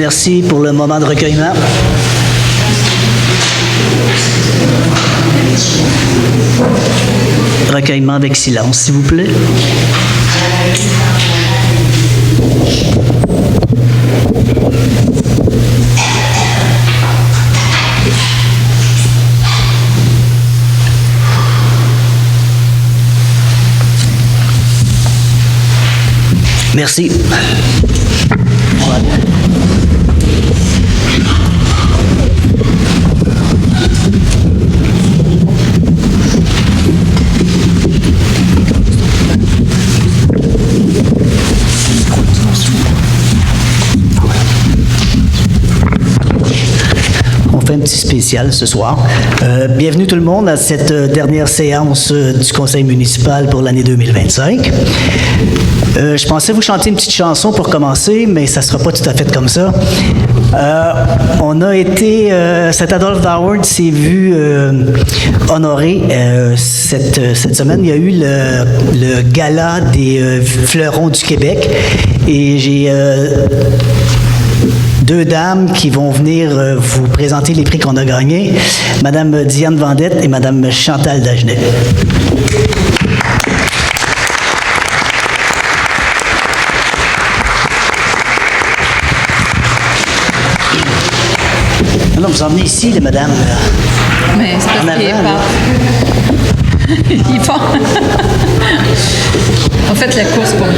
Merci pour le moment de recueillement. Recueillement avec silence, s'il vous plaît. Merci. On fait un petit spécial ce soir. Bienvenue tout le monde à cette dernière séance du Conseil municipal pour l'année 2025. Je pensais vous chanter une petite chanson pour commencer, mais ça ne sera pas tout à fait comme ça. On a été, cet Adolphe Howard s'est vu honoré cette semaine. Il y a eu le gala des fleurons du Québec et j'ai deux dames qui vont venir vous présenter les prix qu'on a gagnés, Madame Diane Vendette et Madame Chantal Dagenet. Non, vous emmenez ici, les madames. Mais c'est parce qu'il est pas... Il part. En fait, la course pour lui.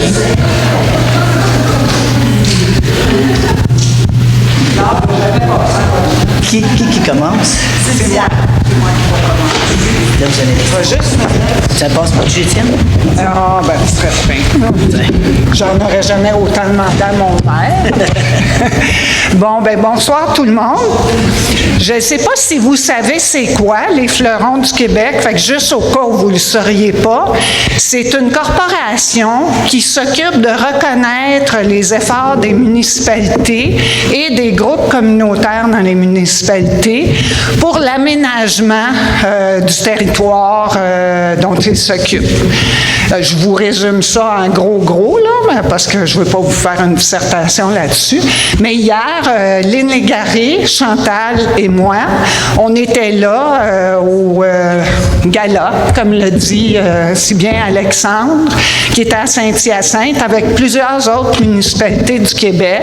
Qui commence? C'est bien. Là, vous allez... Juste. Ça passe pour du Étienne? Ah, ben, ce serait fin. J'en aurais jamais autant demandé à mon père. Bon, ben, bonsoir tout le monde. Je ne sais pas si vous savez c'est quoi, les fleurons du Québec. Fait que juste au cas où vous ne le sauriez pas, c'est une corporation qui s'occupe de reconnaître les efforts des municipalités et des groupes communautaires dans les municipalités pour l'aménagement du territoire dont ils s'occupent. Je vous résume ça en gros, là, parce que je ne veux pas vous faire une dissertation là-dessus. Mais hier, Lynn Légaré, Chantal et moi, on était là au gala, comme le dit si bien Alexandre, qui était à Saint-Hyacinthe avec plusieurs autres municipalités du Québec.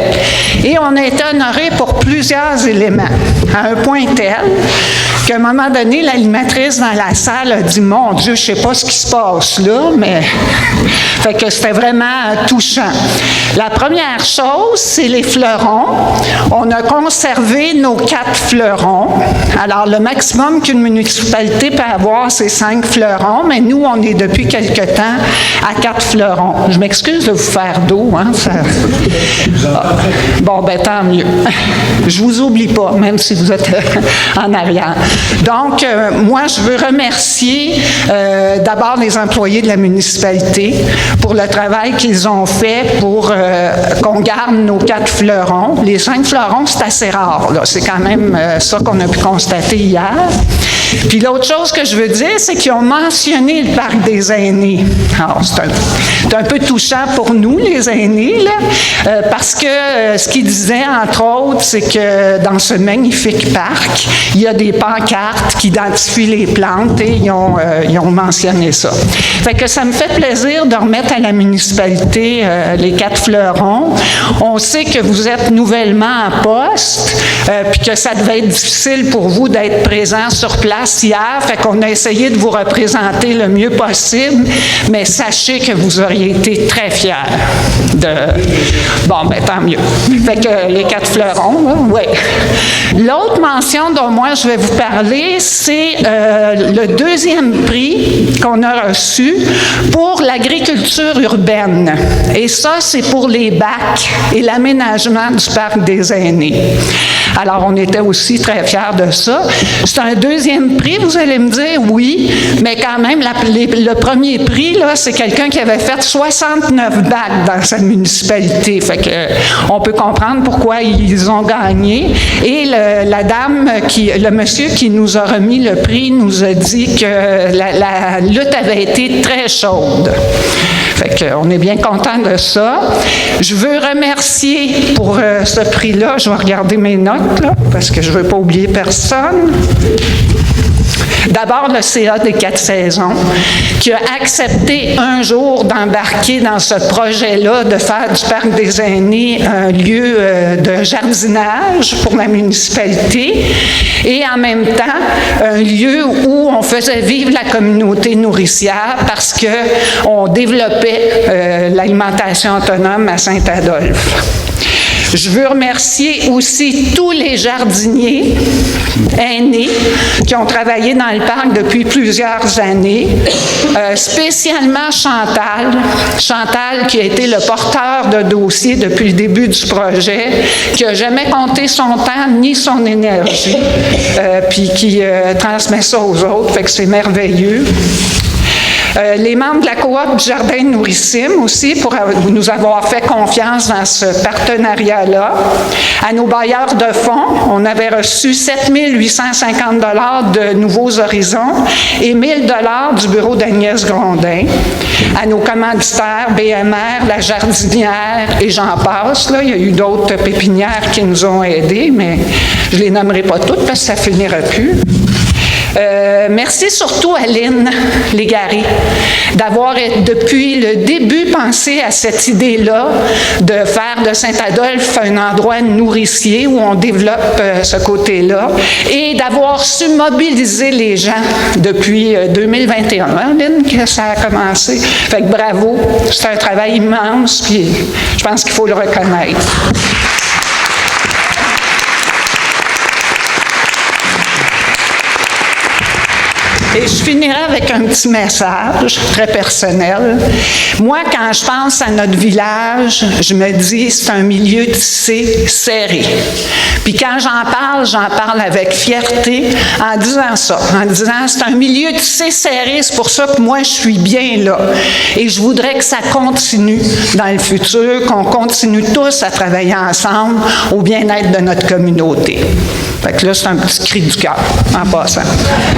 Et on a été honorés pour plusieurs éléments, à un point tel qu'à un moment donné, l'animatrice dans la salle a dit « Mon Dieu, je ne sais pas ce qui se passe là, mais... » Fait que c'était vraiment touchant. La première chose, c'est les fleurons. On a conservé nos 4 fleurons. Alors, le maximum qu'une municipalité peut avoir, c'est 5 fleurons, mais nous, on est depuis quelque temps à 4 fleurons. Je m'excuse de vous faire d'eau, hein? Ça... Bon, ben tant mieux. Je vous oublie pas, même si vous êtes en arrière. Donc, moi, je veux remercier d'abord les employés de la municipalité pour le travail qu'ils ont fait pour qu'on garde nos 4 fleurons. Les 5 fleurons, c'est assez rare, là. C'est quand même ça qu'on a pu constater hier. Puis l'autre chose que je veux dire, c'est qu'ils ont mentionné le parc des aînés. Alors, c'est un peu touchant pour nous, les aînés, là, parce que ce qu'ils disaient, entre autres, c'est que dans ce magnifique parc, il y a des pancartes qui identifient les plantes et ils ont mentionné ça. Fait que ça me fait plaisir de remettre à la municipalité les 4 fleurons. On sait que vous êtes nouvellement en poste, puis que ça devait être difficile pour vous d'être présent sur place hier, fait qu'on a essayé de vous représenter le mieux possible, mais sachez que vous auriez été très fiers de... Bon, ben tant mieux. Fait que les 4 fleurons, oui. L'autre mention dont moi je vais vous parler, c'est le 2e prix qu'on a reçu pour l'agriculture urbaine. Et ça, c'est pour les bacs et l'aménagement du parc des aînés. Alors, on était aussi très fiers de ça. C'est un 2e prix, vous allez me dire, oui. oui, mais quand même, le premier prix, là, c'est quelqu'un qui avait fait 69 bacs dans sa municipalité. Fait que, on peut comprendre pourquoi ils ont gagné. Et le monsieur qui nous a remis le prix nous a dit que la lutte avait été très chaude. Fait qu'on est bien content de ça. Je veux remercier pour ce prix-là, je vais regarder mes notes, là, parce que je ne veux pas oublier personne. D'abord, le CA des 4 saisons, qui a accepté un jour d'embarquer dans ce projet-là, de faire du Parc des aînés un lieu de jardinage pour la municipalité et en même temps, un lieu où on faisait vivre la communauté nourricière parce qu'on développait l'alimentation autonome à Saint-Adolphe. Je veux remercier aussi tous les jardiniers aînés qui ont travaillé dans le parc depuis plusieurs années, spécialement Chantal qui a été le porteur de dossier depuis le début du projet, qui n'a jamais compté son temps ni son énergie, puis qui transmet ça aux autres, fait que c'est merveilleux. Les membres de la coop du Jardin Nourrissime aussi pour nous avoir fait confiance dans ce partenariat-là. À nos bailleurs de fonds, on avait reçu 7 850 $ de Nouveaux Horizons et 1 000 $ du bureau d'Agnès Grondin. À nos commanditaires, BMR, La Jardinière et j'en passe. Là, il y a eu d'autres pépinières qui nous ont aidés, mais je ne les nommerai pas toutes parce que ça ne finira plus. Merci surtout à Lynn Légaré d'avoir depuis le début pensé à cette idée-là de faire de Saint-Adolphe un endroit nourricier où on développe ce côté-là et d'avoir su mobiliser les gens depuis 2021. Hein, Lynn, que ça a commencé. Fait que bravo, c'est un travail immense puis je pense qu'il faut le reconnaître. Et je finirai avec un petit message très personnel. Moi, quand je pense à notre village, je me dis c'est un milieu tissé serré. Puis quand j'en parle avec fierté en disant ça, en disant c'est un milieu tissé serré, c'est pour ça que moi je suis bien là. Et je voudrais que ça continue dans le futur, qu'on continue tous à travailler ensemble au bien-être de notre communauté. Fait que là, c'est un petit cri du cœur, en passant.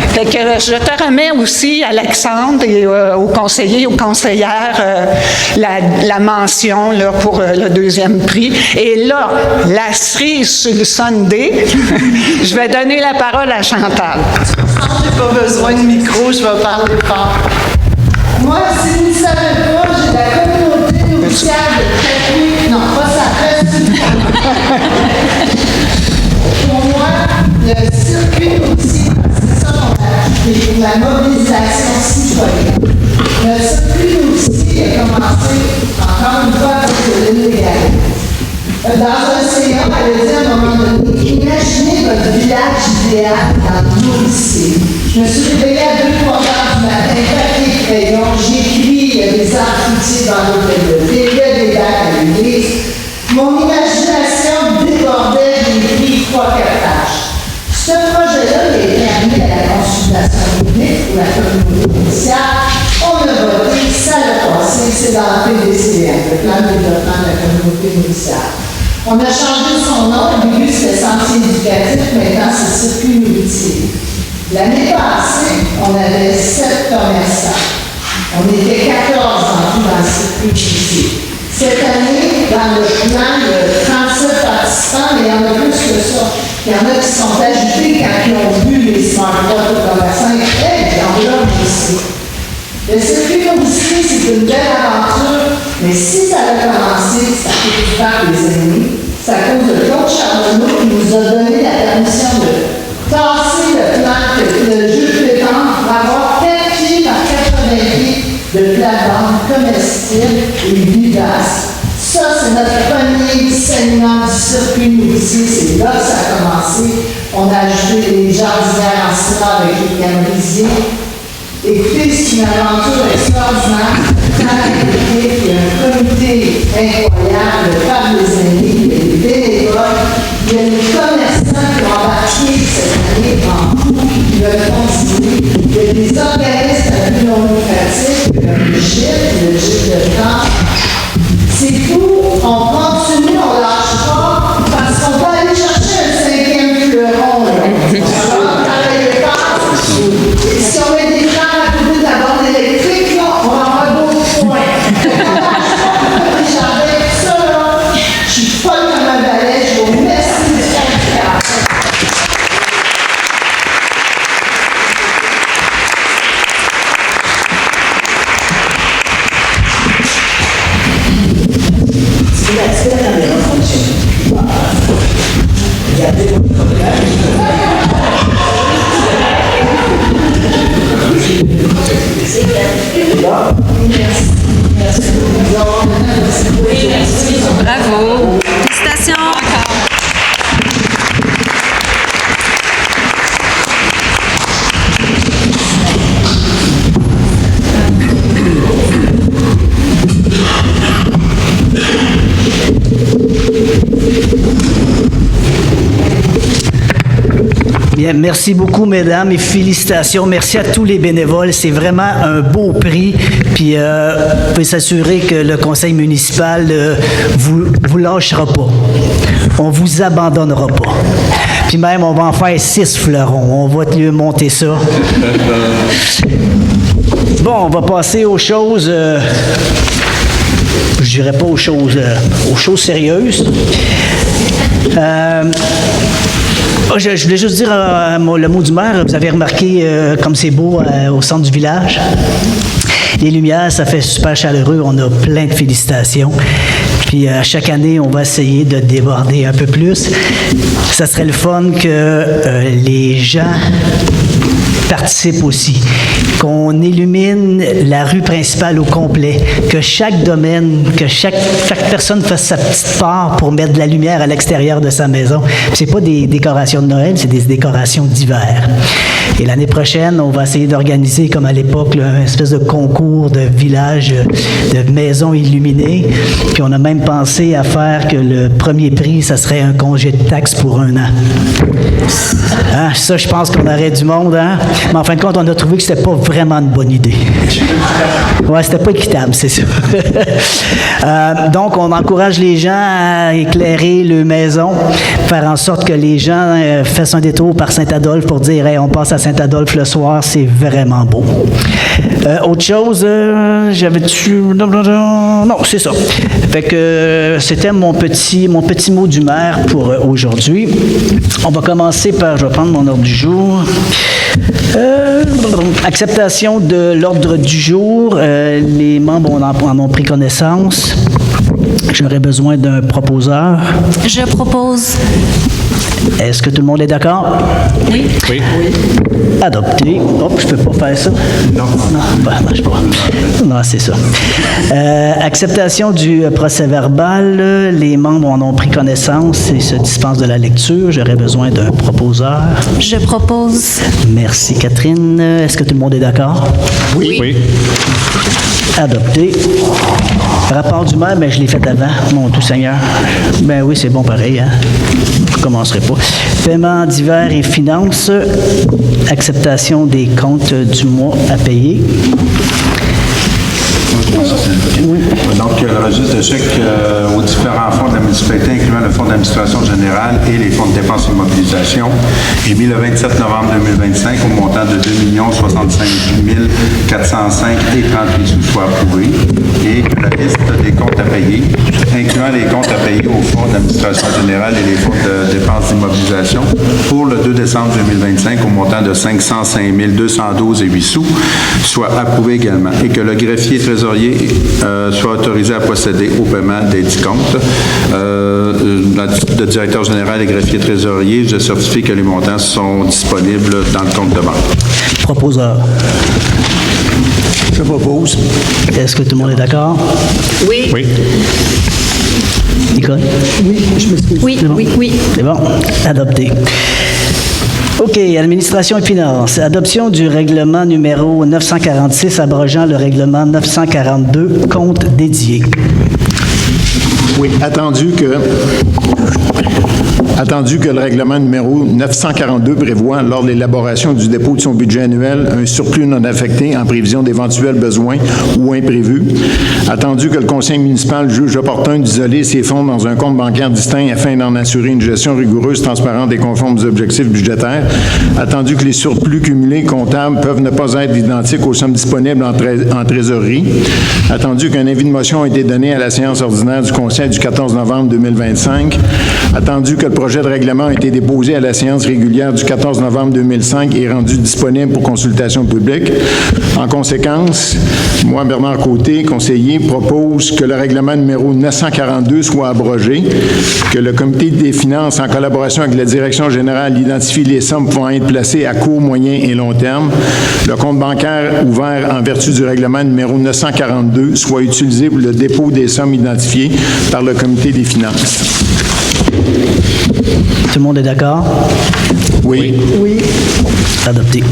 Fait que je te remets aussi, Alexandre, et aux conseillers, aux conseillères, la mention là, pour le deuxième prix. Et là, la cerise sur le Sunday, je vais donner la parole à Chantal. Je n'ai pas besoin de micro, je vais parler fort. Moi, si vous ne savez pas, j'ai la communauté nourricière de Créteil. Non, pas ça fait. Pour moi, le circuit aussi, c'est ça qu'on a ajouté, pour la mobilisation citoyenne. Le circuit aussi a commencé, encore une fois, avec le Légaré. Dans un CA, elle a dit à un moment donné, imaginez votre village idéal dans le nourricier. Je me suis réveillée à 2-3 heures du matin, papier, crayon, j'ai écrit des arbres fruitiers dans l'hôtel de ville, des bacs à l'église. Mon imagination débordait, j'ai écrit 3-4 pages. Ce projet-là, il a été amené à la consultation publique pour la communauté nourricière. On a voté, ça l'a passé, c'est dans le PDCM, le plan de développement de la communauté nourricière. On a changé son nom, au début c'était Sentier éducatif, maintenant c'est Circuit nourricier. L'année passée, on avait 7 commerçants. On était 14 en tout dans le Circuit nourricier. Cette année, dans le plan, il y a 37 participants, mais il y en a plus que ça. Il y en a qui sont ajoutés quand ils ont vu les smartphones de commerçants. Hey, on l'a ici. Le circuit nourricier, c'est une belle aventure, mais si ça a commencé, ça fait du Parc des aînés. C'est à cause de Claude Charbonneau qui nous a donné la permission de tasser le plan, le jeu de pétanque pour avoir 4 pieds par 80 pieds de plate-bande comestible et vivace. Ça, c'est notre premier segment du circuit nourricier. C'est là que ça a commencé. On a ajouté les jardinières en ciment avec les cambrisiers. Écoutez, c'est une aventure extraordinaire. Dans l'équipe, il y a un comité incroyable, le Parc des aînés, il y a des bénévoles, il y a des commerçants qui ont embarqué cette année en cours, qui veulent continuer, il y a des C'est tout, on continue, on lâche pas, parce qu'on va aller chercher un 5e fleuron. Là. Alors, travaillez pas. Et si on met des gens à côté de la bande électrique, là, on va avoir d'autres points. J'avais ça, là, je suis folle comme un balai, je vous remercie de faire du théâtre. Est-ce que la caméra fonctionne? Regardez votre Bravo. Félicitations. Bien, merci beaucoup, mesdames, et félicitations. Merci à tous les bénévoles. C'est vraiment un beau prix. Puis, vous pouvez s'assurer que le conseil municipal vous lâchera pas. On vous abandonnera pas. Puis même, on va en faire 6 fleurons. On va monter ça. Bon, on va passer aux choses... je dirais pas aux choses sérieuses. Je voulais juste dire le mot du maire. Vous avez remarqué comme c'est beau au centre du village. Les lumières, ça fait super chaleureux. On a plein de félicitations. Puis à chaque année, on va essayer de déborder un peu plus. Ça serait le fun que les gens participent aussi, qu'on illumine la rue principale au complet, que chaque domaine, que chaque personne fasse sa petite part pour mettre de la lumière à l'extérieur de sa maison. C'est pas des décorations de Noël, c'est des décorations d'hiver. Et l'année prochaine, on va essayer d'organiser, comme à l'époque, là, une espèce de concours de village, de maisons illuminées. Puis on a même pensé à faire que le premier prix, ça serait un congé de taxes pour 1 an. Hein? Ça, je pense qu'on aurait du monde, hein? Mais en fin de compte, on a trouvé que c'était pas vraiment une bonne idée. Ouais, c'était pas équitable, c'est ça. Donc, on encourage les gens à éclairer leur maison, faire en sorte que les gens fassent un détour par Saint-Adolphe pour dire hey, on passe à Saint-Adolphe le soir, c'est vraiment beau. Autre chose, j'avais-tu... Non, c'est ça. Fait que c'était mon petit mot du maire pour aujourd'hui. On va commencer par, je vais prendre mon ordre du jour. Acceptation de l'ordre du jour. Les membres en ont pris connaissance. J'aurais besoin d'un proposeur. Je propose. Est-ce que tout le monde est d'accord? Oui. Oui. Adopté. Hop, je peux pas faire ça. Non. Non, ça marche pas. Non, c'est ça. Acceptation du procès-verbal. Les membres en ont pris connaissance et se dispensent de la lecture. J'aurais besoin d'un proposeur. Je propose. Merci, Catherine. Est-ce que tout le monde est d'accord? Oui. Adopté. Rapport du maire, je l'ai fait avant, mon tout Seigneur. Ben oui, c'est bon pareil, hein? Je ne commencerai pas. Paiement divers et finances. Acceptation des comptes du mois à payer. Oui. Donc, le registre de chèques aux différents fonds de la municipalité, incluant le fonds d'administration générale et les fonds de dépenses et mobilisation, est mis le 27 novembre 2025 au montant de 2 065 405 et 38 sous soit approuvé, et que la liste des comptes à payer, incluant les comptes à payer au fonds d'administration générale et les fonds de dépenses et mobilisation, pour le 2 décembre 2025 au montant de 505 212 et 8 sous, soit approuvé également, et que le greffier trésorier soit autorisé à procéder au paiement des 10 comptes. Le directeur général et greffier trésorier, je certifie que les montants sont disponibles dans le compte de banque. Proposeur. Je propose. Est-ce que tout le monde est d'accord? Oui. Oui. Nicole? Oui, je m'excuse. Oui, C'est bon? oui. C'est bon. Adopté. OK, administration et finances. Adoption du règlement numéro 946 abrogeant le règlement 942, compte dédié. Oui, attendu que le règlement numéro 942 prévoit, lors de l'élaboration du dépôt de son budget annuel, un surplus non affecté en prévision d'éventuels besoins ou imprévus. Attendu que le conseil municipal juge opportun d'isoler ses fonds dans un compte bancaire distinct afin d'en assurer une gestion rigoureuse, transparente et conforme aux objectifs budgétaires. Attendu que les surplus cumulés comptables peuvent ne pas être identiques aux sommes disponibles en trésorerie. Attendu qu'un avis de motion a été donné à la séance ordinaire du conseil du 14 novembre 2025. Attendu que le projet de règlement a été déposé à la séance régulière du 14 novembre 2005 et rendu disponible pour consultation publique. En conséquence, moi, Bernard Côté, conseiller, propose que le règlement numéro 942 soit abrogé, que le comité des finances, en collaboration avec la direction générale, identifie les sommes pouvant être placées à court, moyen et long terme. Le compte bancaire ouvert en vertu du règlement numéro 942 soit utilisé pour le dépôt des sommes identifiées par le comité des finances. Tout le monde est d'accord? Oui. Adopté.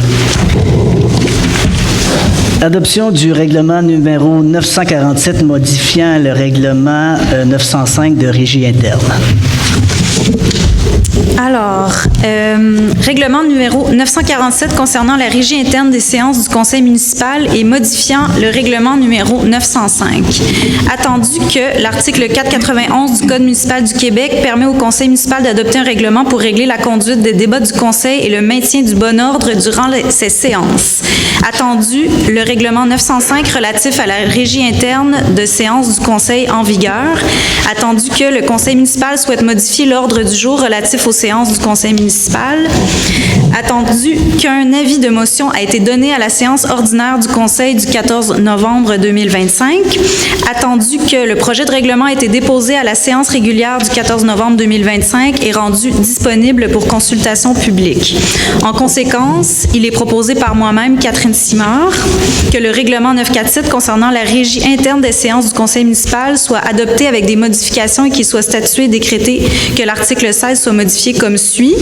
Adoption du règlement numéro 947 modifiant le règlement 905 de régie interne. Alors, règlement numéro 947 concernant la régie interne des séances du conseil municipal et modifiant le règlement numéro 905. Attendu que l'article 491 du Code municipal du Québec permet au conseil municipal d'adopter un règlement pour régler la conduite des débats du conseil et le maintien du bon ordre durant ces séances. Attendu le règlement 905 relatif à la régie interne de séances du conseil en vigueur. Attendu que le conseil municipal souhaite modifier l'ordre du jour relatif aux séances du conseil municipal. Attendu qu'un avis de motion a été donné à la séance ordinaire du conseil du 14 novembre 2025. Attendu que le projet de règlement a été déposé à la séance régulière du 14 novembre 2025 et rendu disponible pour consultation publique. En conséquence, il est proposé par moi-même, Catherine Simard, que le règlement 947 concernant la régie interne des séances du conseil municipal soit adopté avec des modifications et qu'il soit statué et décrété que l'article 16 soit modifié comme suit.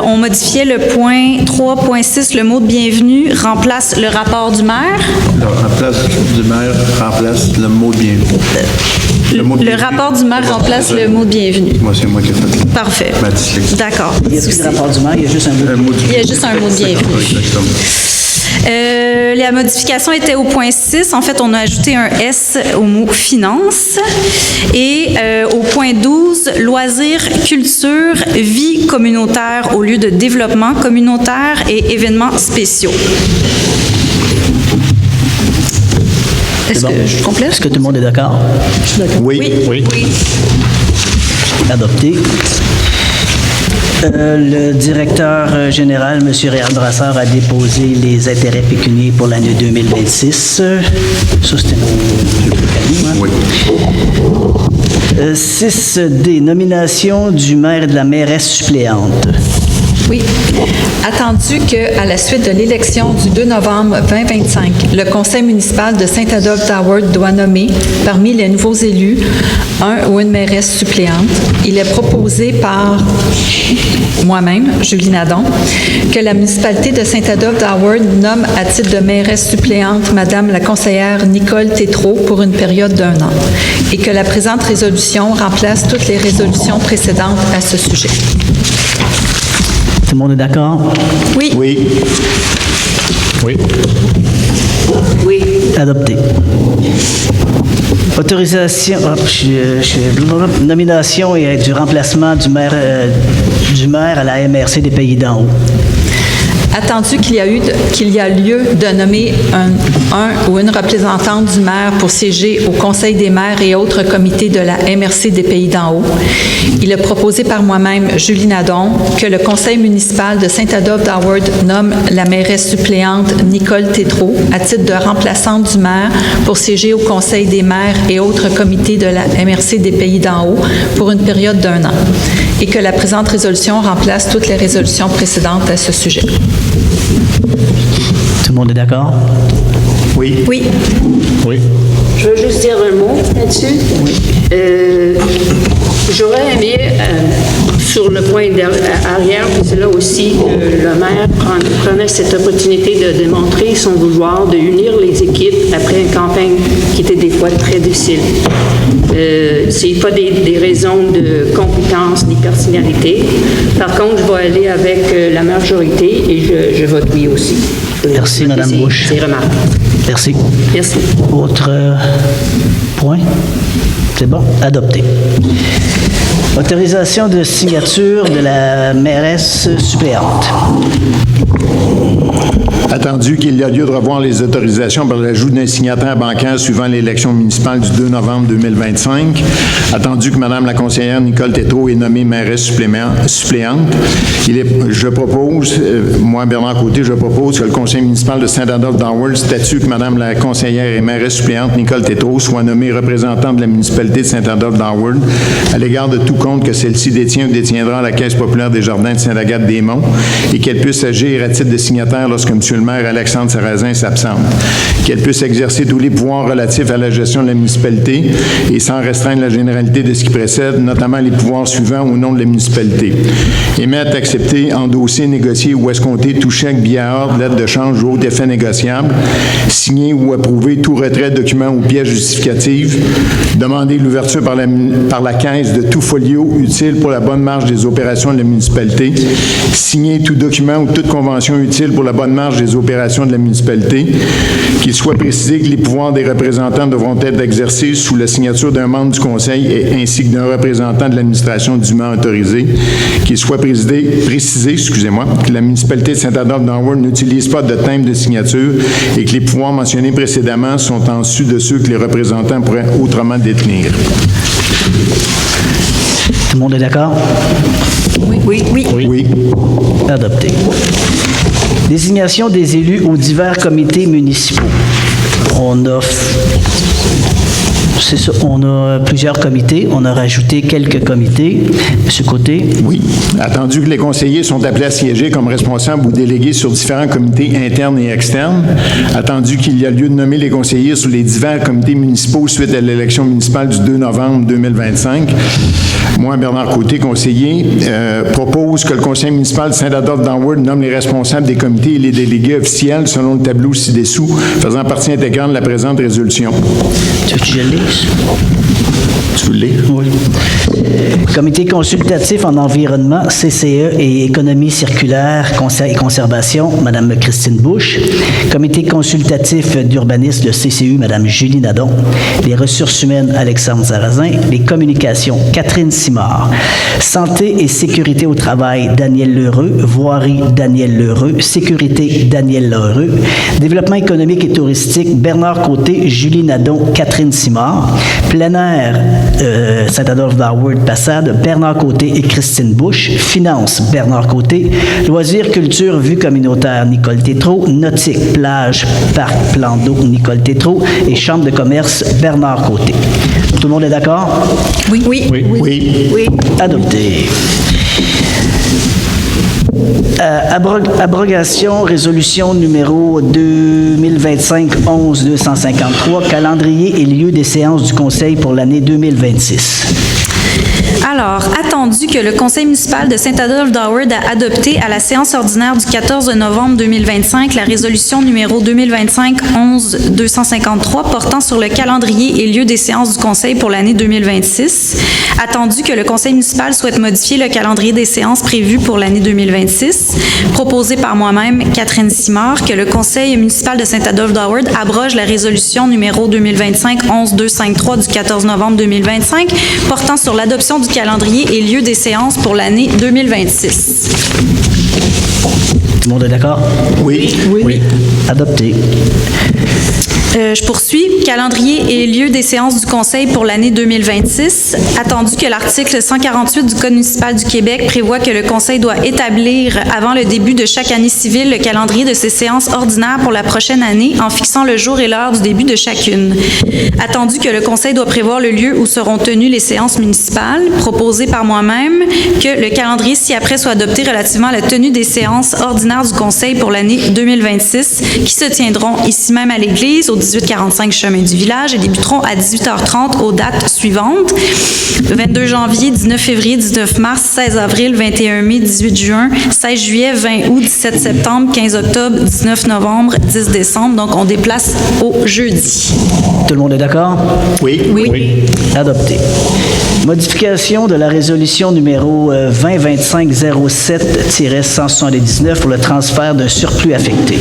On modifiait le point 3.6, le mot de bienvenue remplace le rapport du maire. La place du maire remplace le mot de bienvenue. Le rapport du maire remplace le mot de bienvenue. Moi, c'est moi qui ai fait ça. Parfait. Ma dyslexie. D'accord. Il n'y a plus de rapport du maire, il y a juste un mot. Il y a juste un mot de bienvenue. Exactement. La modification était au point 6. En fait, on a ajouté un S au mot « finance ». Et au point 12, « loisirs, culture, vie communautaire » au lieu de « développement communautaire et événements spéciaux ». Est-ce que je complète? Est-ce que tout le monde est d'accord? Oui. Adopté. Le directeur général, M. Réal Brassard, a déposé les intérêts pécuniaires pour l'année 2026. Ça, c'était nos cadeaux, Oui. 6D, nomination du maire et de la mairesse suppléante. Oui. Attendu qu'à la suite de l'élection du 2 novembre 2025, le conseil municipal de Saint-Adolphe-d'Howard doit nommer, parmi les nouveaux élus, un ou une mairesse suppléante. Il est proposé par moi-même, Julie Nadon, que la municipalité de Saint-Adolphe-d'Howard nomme à titre de mairesse suppléante Madame la conseillère Nicole Tétrault pour une période d'1 an et que la présente résolution remplace toutes les résolutions précédentes à ce sujet. Tout le monde est d'accord? Oui. Adopté. Autorisation, nomination et du remplacement du maire à la MRC des Pays d'en haut. Attendu qu'il y a lieu de nommer un ou une représentante du maire pour siéger au Conseil des maires et autres comités de la MRC des Pays d'en haut, il est proposé par moi-même, Julie Nadon, que le Conseil municipal de Saint-Adolphe-d'Howard nomme la mairesse suppléante Nicole Tétrault à titre de remplaçante du maire pour siéger au Conseil des maires et autres comités de la MRC des Pays d'en haut pour une période d'1 an et que la présente résolution remplace toutes les résolutions précédentes à ce sujet. Tout le monde est d'accord? Oui. Je veux juste dire un mot là-dessus. J'aurais aimé sur le point arrière, puis c'est là aussi que le maire prenait cette opportunité de démontrer son vouloir de unir les équipes après une campagne qui était des fois très difficile. C'est pas des raisons de compétence ni personnalité. Par contre, je vais aller avec la majorité et je vote oui aussi. Merci, Mme Bush. C'est remarquable. Merci. Merci. Autre point? C'est bon? Adopté. Autorisation de signature de la mairesse suppléante. Attendu qu'il y a lieu de revoir les autorisations par l'ajout d'un signataire bancaire suivant l'élection municipale du 2 novembre 2025. Attendu que Mme la conseillère Nicole Tétrault est nommée mairesse suppléante. Je propose, moi, Bernard Côté, je propose que le conseil municipal de Saint-Adolphe-d'Howard statue que Mme la conseillère et mairesse suppléante Nicole Tétrault soit nommée représentante de la municipalité de Saint-Adolphe-d'Howard à l'égard de tout compte que celle-ci détient ou détiendra à la Caisse populaire des Jardins de Sainte-Agathe-des-Monts et qu'elle puisse agir à titre de signataire lorsque M. le maire Alexandre Sarrazin s'absente, qu'elle puisse exercer tous les pouvoirs relatifs à la gestion de la municipalité et sans restreindre la généralité de ce qui précède, notamment les pouvoirs suivants au nom de la municipalité. Émettre, accepter, endosser, négocier ou escompter tout chèque, billet à ordre, lettre de change ou autre effet négociable, signer ou approuver tout retrait, document ou pièce justificative, demander l'ouverture par la Caisse de tout folio utile pour la bonne marche des opérations de la municipalité, signer tout document ou toute convention utile pour la bonne marche des opérations de la municipalité, qu'il soit précisé que les pouvoirs des représentants devront être exercés sous la signature d'un membre du conseil ainsi que d'un représentant de l'administration dûment autorisé, qu'il soit précisé, que la municipalité de Saint-Adolphe-d'Howard n'utilise pas de timbre de signature et que les pouvoirs mentionnés précédemment sont en sus de ceux que les représentants pourraient autrement détenir. Tout le monde est d'accord? Oui. Adopté. Désignation des élus aux divers comités municipaux. On a plusieurs comités. On a rajouté quelques comités. Monsieur Côté? Oui. Attendu que les conseillers sont appelés à siéger comme responsables ou délégués sur différents comités internes et externes, attendu qu'il y a lieu de nommer les conseillers sur les divers comités municipaux suite à l'élection municipale du 2 novembre 2025, moi, Bernard Côté, conseiller, propose que le conseil municipal de Saint-Adolphe-d'Howard nomme les responsables des comités et les délégués officiels selon le tableau ci-dessous, faisant partie intégrante de la présente résolution. Tu veux que je le lise? Tu veux le lire? Oui. Comité consultatif en environnement, CCE et économie circulaire et conservation, Mme Christine Bush. Comité consultatif d'urbanisme, le CCU, Mme Julie Nadon. Les ressources humaines, Alexandre Sarrazin. Les communications, Catherine Simard. Santé et sécurité au travail, Daniel Lheureux. Voirie, Daniel Lheureux. Sécurité, Daniel Lheureux. Développement économique et touristique, Bernard Côté, Julie Nadon, Catherine Simard. Plein air, Saint-Adolphe-d'Howard, Passade, Bernard Côté et Christine Bush. Finance, Bernard Côté. Loisirs, culture, vue communautaire, Nicole Tétrault. Nautique, plage, parc, plan d'eau, Nicole Tétrault. Et chambre de commerce, Bernard Côté. Tout le monde est d'accord? Oui. Adopté. Abrogation, résolution numéro 2025-11-253, calendrier et lieu des séances du Conseil pour l'année 2026. Alors, attendu que le Conseil municipal de Saint-Adolphe-d'Howard a adopté à la séance ordinaire du 14 novembre 2025 la résolution numéro 2025-11-253 portant sur le calendrier et lieu des séances du Conseil pour l'année 2026, attendu que le Conseil municipal souhaite modifier le calendrier des séances prévues pour l'année 2026, proposé par moi-même, Catherine Simard, que le Conseil municipal de Saint-Adolphe-d'Howard abroge la résolution numéro 2025-11-253 du 14 novembre 2025 portant sur l'adoption du calendrier et lieu des séances pour l'année 2026. Tout le monde est d'accord? Oui. Adopté. Je poursuis. Calendrier et lieu des séances du Conseil pour l'année 2026. Attendu que l'article 148 du Code municipal du Québec prévoit que le Conseil doit établir, avant le début de chaque année civile, le calendrier de ses séances ordinaires pour la prochaine année en fixant le jour et l'heure du début de chacune. Attendu que le Conseil doit prévoir le lieu où seront tenues les séances municipales, proposé par moi-même que le calendrier ci-après soit adopté relativement à la tenue des séances ordinaires du Conseil pour l'année 2026 qui se tiendront ici même à l'Église, au 1845 chemin du village et débuteront à 18h30 aux dates suivantes. 22 janvier, 19 février, 19 mars, 16 avril, 21 mai, 18 juin, 16 juillet, 20 août, 17 septembre, 15 octobre, 19 novembre, 10 décembre. Donc, on déplace au jeudi. Tout le monde est d'accord? Oui. Adopté. Modification de la résolution numéro 2025-07-179 pour le transfert d'un surplus affecté.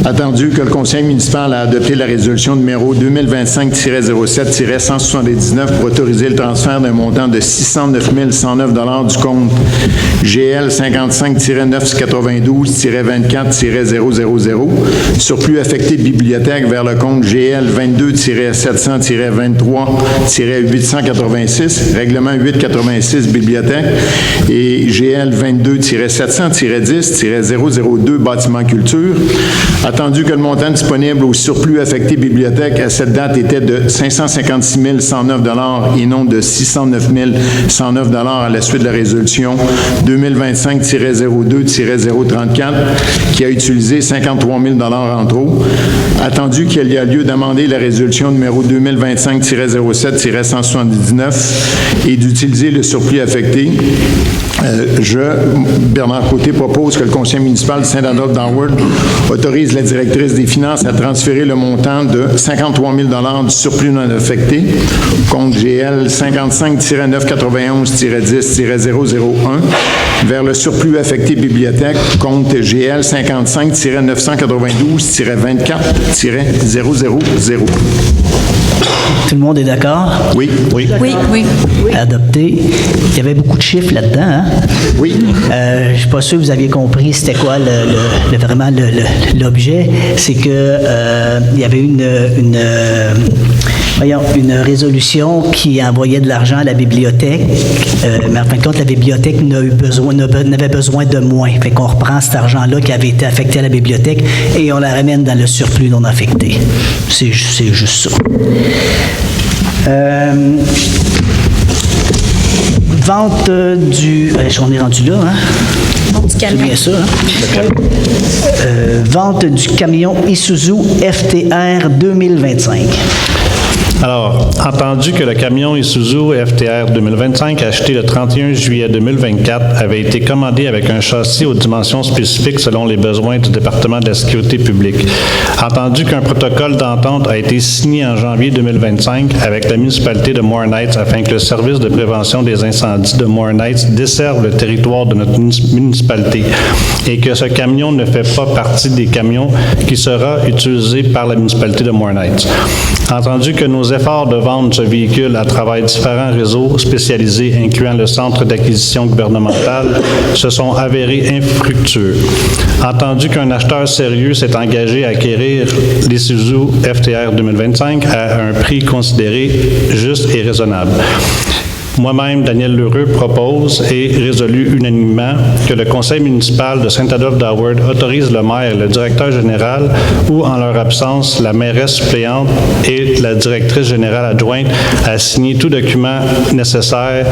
Attendu que le conseil municipal a adopté la résolution numéro 2025-07-179 pour autoriser le transfert d'un montant de 609 109 $ du compte GL 55-992-24-000, surplus affecté bibliothèque vers le compte GL 22-700-23-886, règlement 886 bibliothèque, et GL 22-700-10-002 bâtiment culture. Attendu que le montant disponible au surplus affecté bibliothèque à cette date était de 556 109 $ et non de 609 109 $ à la suite de la résolution 2025-02-034 qui a utilisé 53 000 $ en trop. Attendu qu'il y a lieu d'amender la résolution numéro 2025-07-179 et d'utiliser le surplus affecté, Bernard Côté, propose que le conseil municipal de Saint-Adolphe-d'Howard autorise la directrice des finances à transférer le montant de 53 000 $ du surplus non affecté, compte GL 55-991-10-001, vers le surplus affecté bibliothèque, compte GL 55-992-24-000. Tout le monde est d'accord? Oui. Adopté. Il y avait beaucoup de chiffres là-dedans, hein? Oui. Je ne suis pas sûr que vous aviez compris c'était quoi vraiment l'objet. C'est que il y avait une résolution qui envoyait de l'argent à la bibliothèque, mais en fin de compte, la bibliothèque n'avait besoin de moins. Fait qu'on reprend cet argent-là qui avait été affecté à la bibliothèque et on la ramène dans le surplus non affecté. C'est juste ça. Vente du... on est rendu là, hein? Du camion. C'est bien ça, hein? Vente du camion Isuzu FTR 2025. Alors, entendu que le camion Isuzu FTR 2025 acheté le 31 juillet 2024 avait été commandé avec un châssis aux dimensions spécifiques selon les besoins du département de la sécurité publique. Entendu qu'un protocole d'entente a été signé en janvier 2025 avec la municipalité de Moore Knights afin que le service de prévention des incendies de Moore Knights desserve le territoire de notre municipalité et que ce camion ne fait pas partie des camions qui sera utilisé par la municipalité de Moore Knights. Entendu que nos efforts de vendre ce véhicule à travers différents réseaux spécialisés, incluant le Centre d'acquisition gouvernementale, se sont avérés infructueux. Entendu qu'un acheteur sérieux s'est engagé à acquérir l'Isuzu FTR 2025 à un prix considéré juste et raisonnable. Moi-même, Daniel Lheureux, propose et résolue unanimement que le conseil municipal de Saint-Adolphe-d'Howard autorise le maire, le directeur général ou, en leur absence, la mairesse suppléante et la directrice générale adjointe à signer tout document nécessaire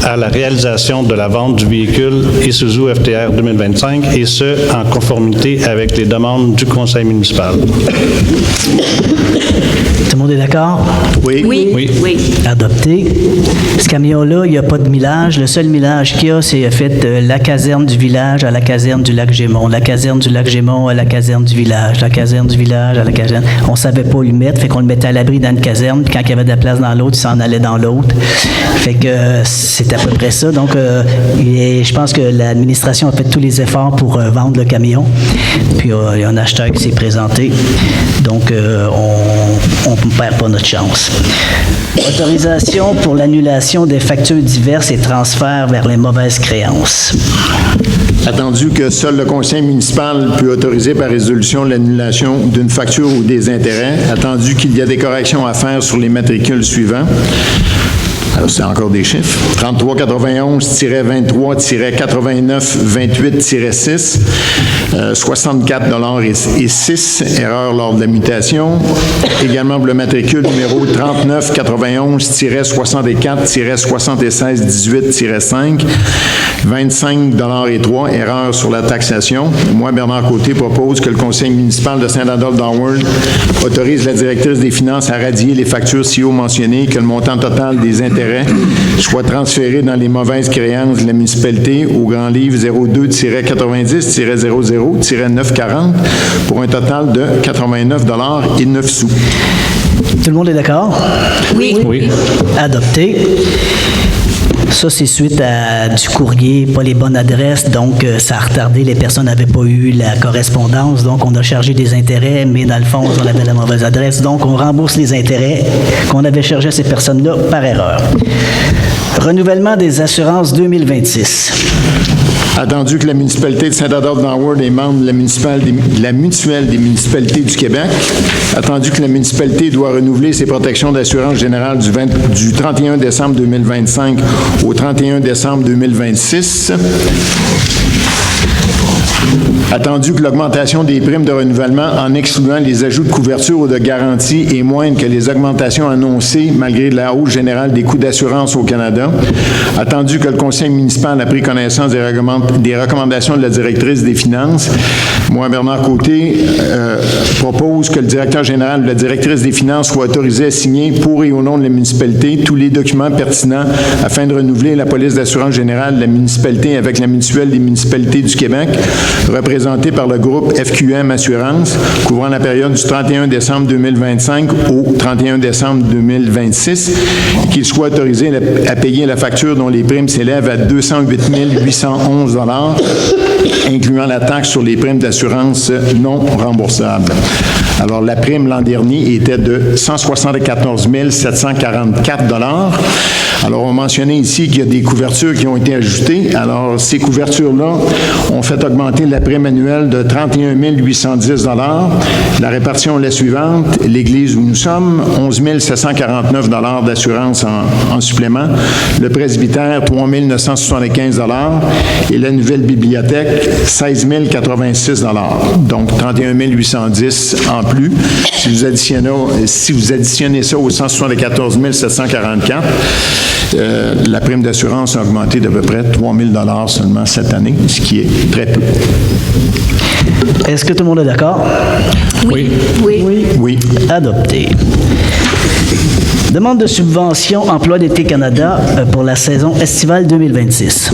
à la réalisation de la vente du véhicule Isuzu FTR 2025 et ce, en conformité avec les demandes du conseil municipal. Tout le monde est d'accord? Oui. Adopté. Ce camion-là, il n'y a pas de millage. Le seul millage qu'il y a, c'est fait la caserne du village à la caserne du lac Gémont, la caserne du lac Gémont à la caserne du village, la caserne du village à la caserne. On ne savait pas où le mettre, fait qu'on le mettait à l'abri dans une caserne, puis quand il y avait de la place dans l'autre, il s'en allait dans l'autre. Fait que c'est à peu près ça. Donc, je pense que l'administration a fait tous les efforts pour vendre le camion. Puis, il y a un acheteur qui s'est présenté. Donc, on ne perd pas notre chance. Autorisation pour l'annulation des factures diverses et transferts vers les mauvaises créances. Attendu que seul le conseil municipal peut autoriser par résolution l'annulation d'une facture ou des intérêts, attendu qu'il y a des corrections à faire sur les matricules suivants. Alors, c'est encore des chiffres. 3391-23-89-28-6, 64,06 $, erreur lors de la mutation. Également pour le matricule numéro 3991-64-76-18-5, 25,03 erreur sur la taxation. Moi, Bernard Côté, propose que le conseil municipal de Saint-Adolphe-d'Howard autorise la directrice des finances à radier les factures si haut mentionnées, que le montant total des intérêts soit transféré dans les mauvaises créances de la municipalité au grand livre 02-90-00-940 pour un total de 89,09 $. Tout le monde est d'accord? Oui. Oui. Adopté. Ça, c'est suite à du courrier, pas les bonnes adresses, donc ça a retardé, les personnes n'avaient pas eu la correspondance, donc on a chargé des intérêts, mais dans le fond, on avait la mauvaise adresse, donc on rembourse les intérêts qu'on avait chargés à ces personnes-là par erreur. Renouvellement des assurances 2026. Attendu que la municipalité de Saint-Adolphe-d'Howard est membre de la mutuelle des municipalités du Québec, attendu que la municipalité doit renouveler ses protections d'assurance générale du 31 décembre 2025 au 31 décembre 2026, attendu que l'augmentation des primes de renouvellement en excluant les ajouts de couverture ou de garantie est moindre que les augmentations annoncées malgré la hausse générale des coûts d'assurance au Canada, attendu que le conseil municipal a pris connaissance des recommandations de la directrice des finances, moi, Bernard Côté, propose que le directeur général ou la directrice des finances soit autorisé à signer pour et au nom de la municipalité tous les documents pertinents afin de renouveler la police d'assurance générale de la municipalité avec la mutuelle des municipalités du Québec, représentée par le groupe FQM Assurance, couvrant la période du 31 décembre 2025 au 31 décembre 2026, qu'il soit autorisé à payer la facture dont les primes s'élèvent à 208 811 $, incluant la taxe sur les primes d'assurance non remboursables. Alors, la prime l'an dernier était de 174 744 $. Alors, on mentionnait ici qu'il y a des couvertures qui ont été ajoutées. Alors, ces couvertures-là ont fait augmenter la prime annuelle de 31 810 $. La répartition est la suivante. L'Église où nous sommes, 11 749 $ d'assurance en supplément. Le presbytère, 3 975 $. Et la nouvelle bibliothèque, 16 086 $. Donc, 31 810 $ en plus. Si vous additionnez ça aux 174 744, la prime d'assurance a augmenté d'à peu près 3 000 $ seulement cette année, ce qui est très peu. Est-ce que tout le monde est d'accord? Oui. Oui. Adopté. Demande de subvention Emploi d'été Canada pour la saison estivale 2026.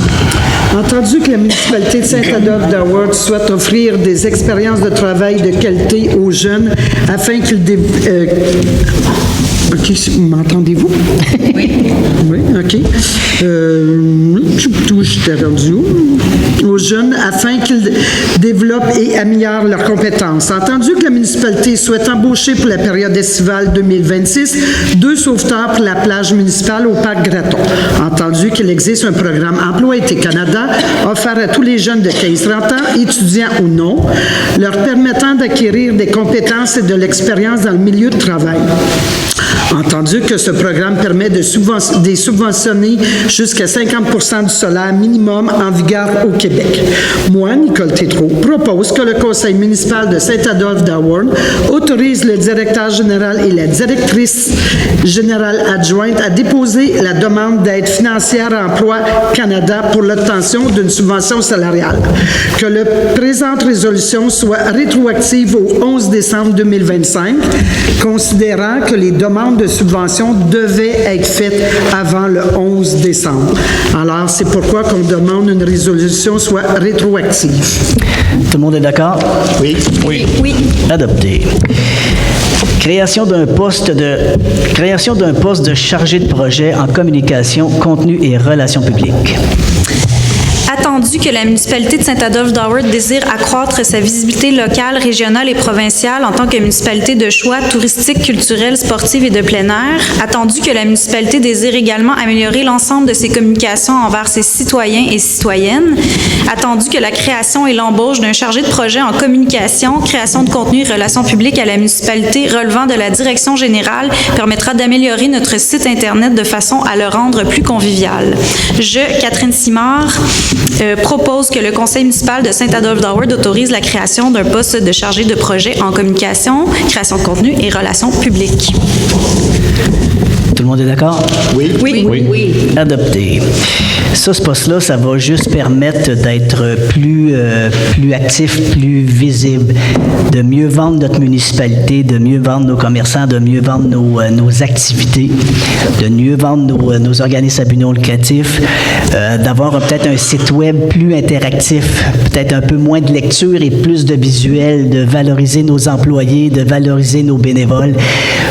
Entendu que la municipalité de Saint-Adolphe-d'Howard souhaite offrir des expériences de travail de qualité aux jeunes afin qu'ils m'entendez-vous? Oui. Oui, OK. J'étais rendu où? Aux jeunes afin qu'ils développent et améliorent leurs compétences. Entendu que la municipalité souhaite embaucher pour la période estivale 2026 2 sauveteurs pour la plage municipale au parc Graton. Entendu qu'il existe un programme Emploi Été Canada offert à tous les jeunes de 15-30 ans, étudiants ou non, leur permettant d'acquérir des compétences et de l'expérience dans le milieu de travail. Entendu que ce programme permet de subventionner jusqu'à 50 % du salaire minimum en vigueur au Québec. Moi, Nicole Tétrault, propose que le conseil municipal de Saint-Adolphe-d'Howard autorise le directeur général et la directrice générale adjointe à déposer la demande d'aide financière à Emploi Canada pour l'obtention d'une subvention salariale. Que la présente résolution soit rétroactive au 11 décembre 2025, considérant que les demandes de subvention devaient être faites avant le 11 décembre. Alors, c'est pourquoi qu'on demande une résolution soit rétroactive. Tout le monde est d'accord? Oui. Adopté. Création d'un poste de chargé de projet en communication, contenu et relations publiques. Attendu que la municipalité de Saint-Adolphe-d'Howard désire accroître sa visibilité locale, régionale et provinciale en tant que municipalité de choix touristique, culturelle, sportive et de plein air. Attendu que la municipalité désire également améliorer l'ensemble de ses communications envers ses citoyens et citoyennes. Attendu que la création et l'embauche d'un chargé de projet en communication, création de contenu et relations publiques à la municipalité relevant de la direction générale permettra d'améliorer notre site Internet de façon à le rendre plus convivial. Je, Catherine Simard, propose que le conseil municipal de Saint-Adolphe-d'Howard autorise la création d'un poste de chargé de projet en communication, création de contenu et relations publiques. Tout le monde est d'accord? Oui. Oui. Adopté. Ça, ce poste-là, ça va juste permettre d'être plus actif, plus visible, de mieux vendre notre municipalité, de mieux vendre nos commerçants, de mieux vendre nos activités, de mieux vendre nos organismes à but non lucratif, d'avoir peut-être un site web plus interactif, peut-être un peu moins de lecture et plus de visuels, de valoriser nos employés, de valoriser nos bénévoles.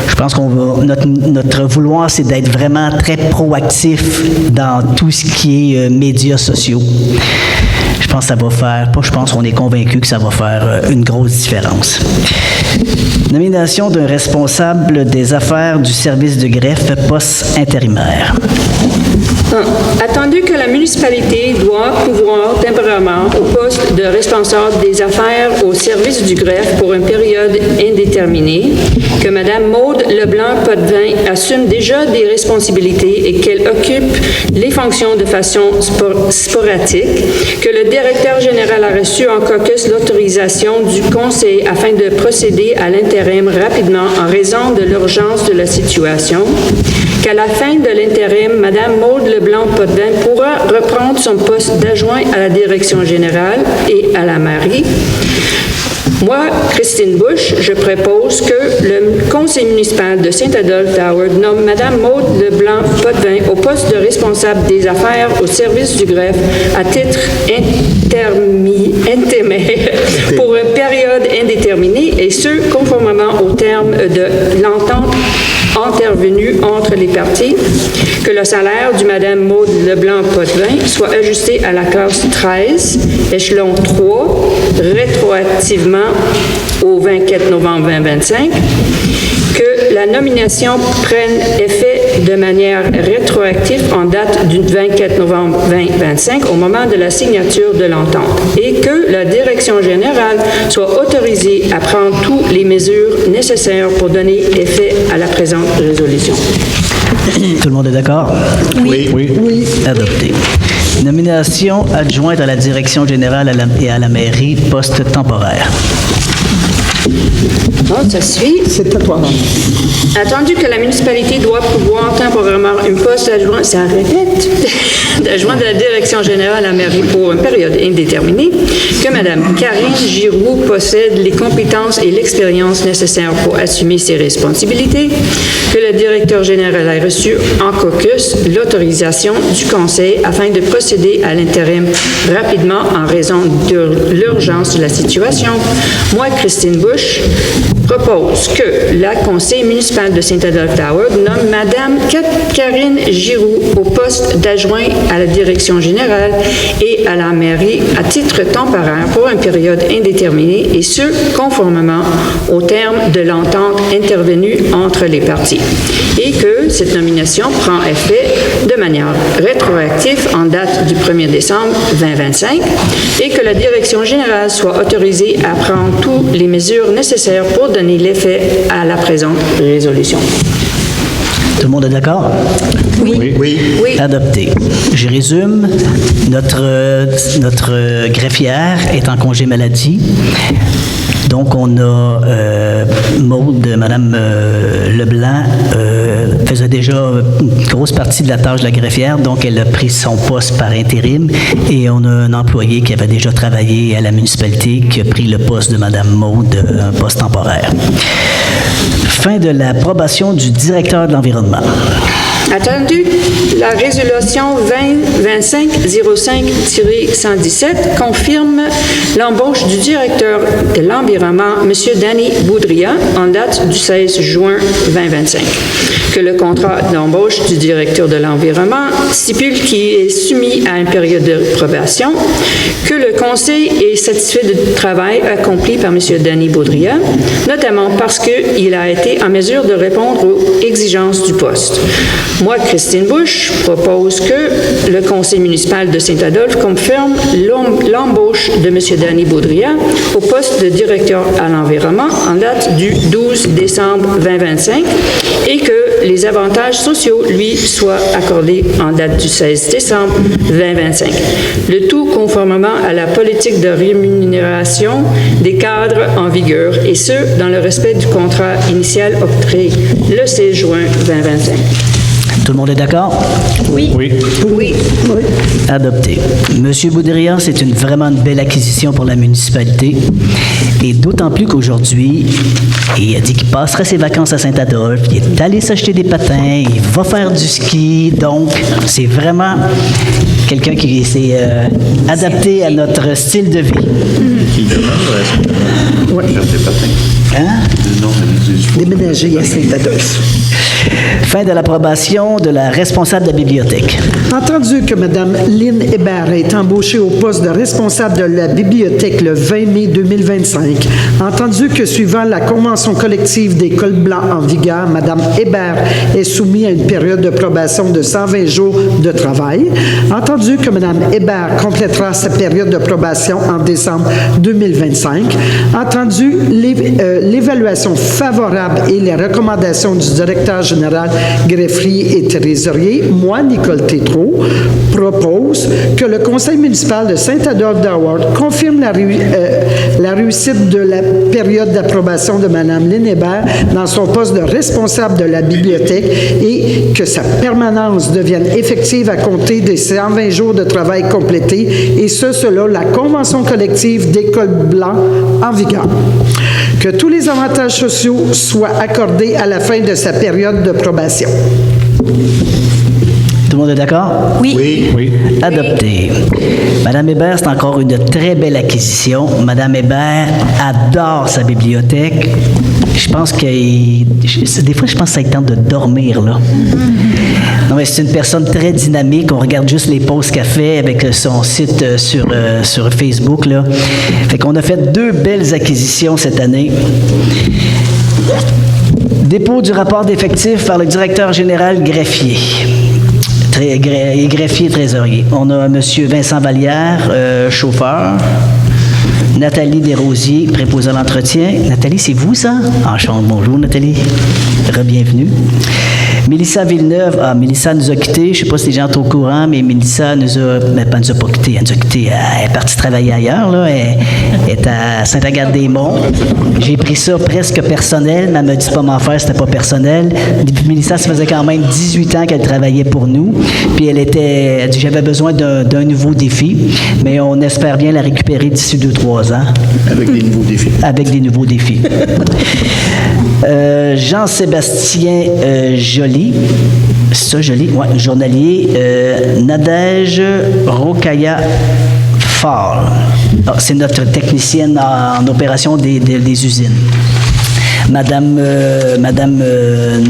Je pense notre vouloir, c'est d'être vraiment très proactif dans tout ce qui est médias sociaux. Je pense que ça va faire, on est convaincu que ça va faire une grosse différence. Nomination d'un responsable des affaires du service de greffe, poste intérimaire. Attendu que la municipalité doit pourvoir temporairement au poste de responsable des affaires au service du greffe pour une période indéterminée, que Mme Maude Leblanc-Potvin assume déjà des responsabilités et qu'elle occupe les fonctions de façon sporadique, que le directeur général a reçu en caucus l'autorisation du conseil afin de procéder à l'intérim rapidement en raison de l'urgence de la situation, qu'à la fin de l'intérim, Mme Maude Leblanc-Potvin pourra reprendre son poste d'adjoint à la direction générale et à la mairie. Moi, Christine Bush, je propose que le conseil municipal de Saint-Adolphe-Tower nomme Mme Maude Leblanc-Potvin au poste de responsable des affaires au service du greffe à titre intérimaire pour une période indéterminée et ce, conformément au terme de l'entente intervenue entre les parties, que le salaire du Mme Maude Leblanc-Potvin soit ajusté à la classe 13, échelon 3, rétroactivement au 24 novembre 2025, que la nomination prenne effet de manière rétroactive en date du 24 novembre 2025 au moment de la signature de l'entente et que la direction générale soit autorisée à prendre toutes les mesures nécessaires pour donner effet à la présente résolution. Tout le monde est d'accord? Oui. Adopté. Nomination adjointe à la direction générale et à la mairie, poste temporaire. Bon, ça suit. C'est à toi. Attendu que la municipalité doit pouvoir temporairement un poste d'adjoint, ça répète, d'adjoint de la direction générale à la mairie pour une période indéterminée, que Mme Karine Giroux possède les compétences et l'expérience nécessaires pour assumer ses responsabilités, que le directeur général a reçu en caucus l'autorisation du conseil afin de procéder à l'intérim rapidement en raison de l'urgence de la situation. Moi, Christine Bush, propose que le conseil municipal de Saint-Adolphe-Tower nomme Mme Karine Giroux au poste d'adjoint à la direction générale et à la mairie à titre temporaire pour une période indéterminée et ce, conformément au terme de l'entente intervenue entre les parties. Et que cette nomination prend effet de manière rétroactive en date du 1er décembre 2025 et que la direction générale soit autorisée à prendre toutes les mesures nécessaires pour donner l'effet à la présente résolution. Tout le monde est d'accord? Oui. Adopté. Je résume. Notre greffière est en congé maladie. Donc, on a Mme Leblanc faisait déjà une grosse partie de la tâche de la greffière, donc elle a pris son poste par intérim et on a un employé qui avait déjà travaillé à la municipalité qui a pris le poste de Mme Maude, un poste temporaire. Fin de l'approbation du directeur de l'environnement. Attendu, la résolution 2025-05-117 confirme l'embauche du directeur de l'environnement, M. Danny Boudria, en date du 16 juin 2025. Que le contrat d'embauche du directeur de l'environnement stipule qu'il est soumis à une période de probation, que le conseil est satisfait du travail accompli par M. Danny Boudria, notamment parce qu'il a été en mesure de répondre aux exigences du poste. Moi, Christine Bush, propose que le conseil municipal de Saint-Adolphe confirme l'embauche de M. Danny Boudria au poste de directeur à l'environnement en date du 12 décembre 2025 et que les avantages sociaux lui soient accordés en date du 16 décembre 2025. Le tout conformément à la politique de rémunération des cadres en vigueur et ce, dans le respect du contrat initial octroyé le 16 juin 2025. Tout le monde est d'accord? Oui. Oui. Adopté. Monsieur Boudria, c'est vraiment une belle acquisition pour la municipalité. Et d'autant plus qu'aujourd'hui, il a dit qu'il passerait ses vacances à Saint-Adolphe, il est allé s'acheter des patins, il va faire du ski. Donc, c'est vraiment quelqu'un qui s'est adapté à notre style de vie. Qui demande des patins. Hein? Déménager à Saint-Adolphe. Fin de l'approbation de la responsable de la bibliothèque. Entendu que Mme Lynn Hébert est embauchée au poste de responsable de la bibliothèque le 20 mai 2025, entendu que suivant la convention collective des cols blancs en vigueur, Mme Hébert est soumise à une période de probation de 120 jours de travail, entendu que Mme Hébert complétera sa période de probation en décembre 2025, entendu l'évaluation favorable et les recommandations du directeur général, greffier et trésorier, moi, Nicole Tétrault, propose que le conseil municipal de Saint-Adolphe d'Howard confirme la réussite de la période d'approbation de Mme Lynn Hébert dans son poste de responsable de la bibliothèque et que sa permanence devienne effective à compter des 120 jours de travail complétés, et ce, selon la convention collective des cols blancs en vigueur. Que tous les avantages sociaux soient accordés à la fin de sa période de probation. Tout le monde est d'accord? Oui. Oui. Adopté. Madame Hébert, c'est encore une très belle acquisition. Madame Hébert adore sa bibliothèque. Je pense que... Des fois, je pense que ça lui tente de dormir, là. Non, mais c'est une personne très dynamique. On regarde juste les posts qu'elle fait avec son site sur Facebook, là. Fait qu'on a fait 2 belles acquisitions cette année. Dépôt du rapport d'effectifs par le directeur général greffier. Greffier trésorier. On a M. Vincent Vallière, chauffeur. Nathalie Desrosiers, préposée à l'entretien. Nathalie, c'est vous, ça? Enchanté. Bonjour, Nathalie. Re-bienvenue. Mélissa Villeneuve. Mélissa nous a quittés. Je ne sais pas si les gens sont au courant, mais Mélissa nous a... Mais pas nous a pas quittés. Elle nous a quittés. Elle est partie travailler ailleurs, là. Elle est à Saint-Agathe-des-Monts. J'ai pris ça presque personnel, mais elle m'a dit pas m'en faire, c'était pas personnel. Mélissa, ça faisait quand même 18 ans qu'elle travaillait pour nous. Puis elle a dit, j'avais besoin d'un nouveau défi, mais on espère bien la récupérer d'ici 2-3 ans. Avec des nouveaux défis. Avec des nouveaux défis. Jean-Sébastien Joly, c'est ça, Joly? Oui, journalier. Nadège Rokaya Fall. C'est notre technicienne en opération des usines. Madame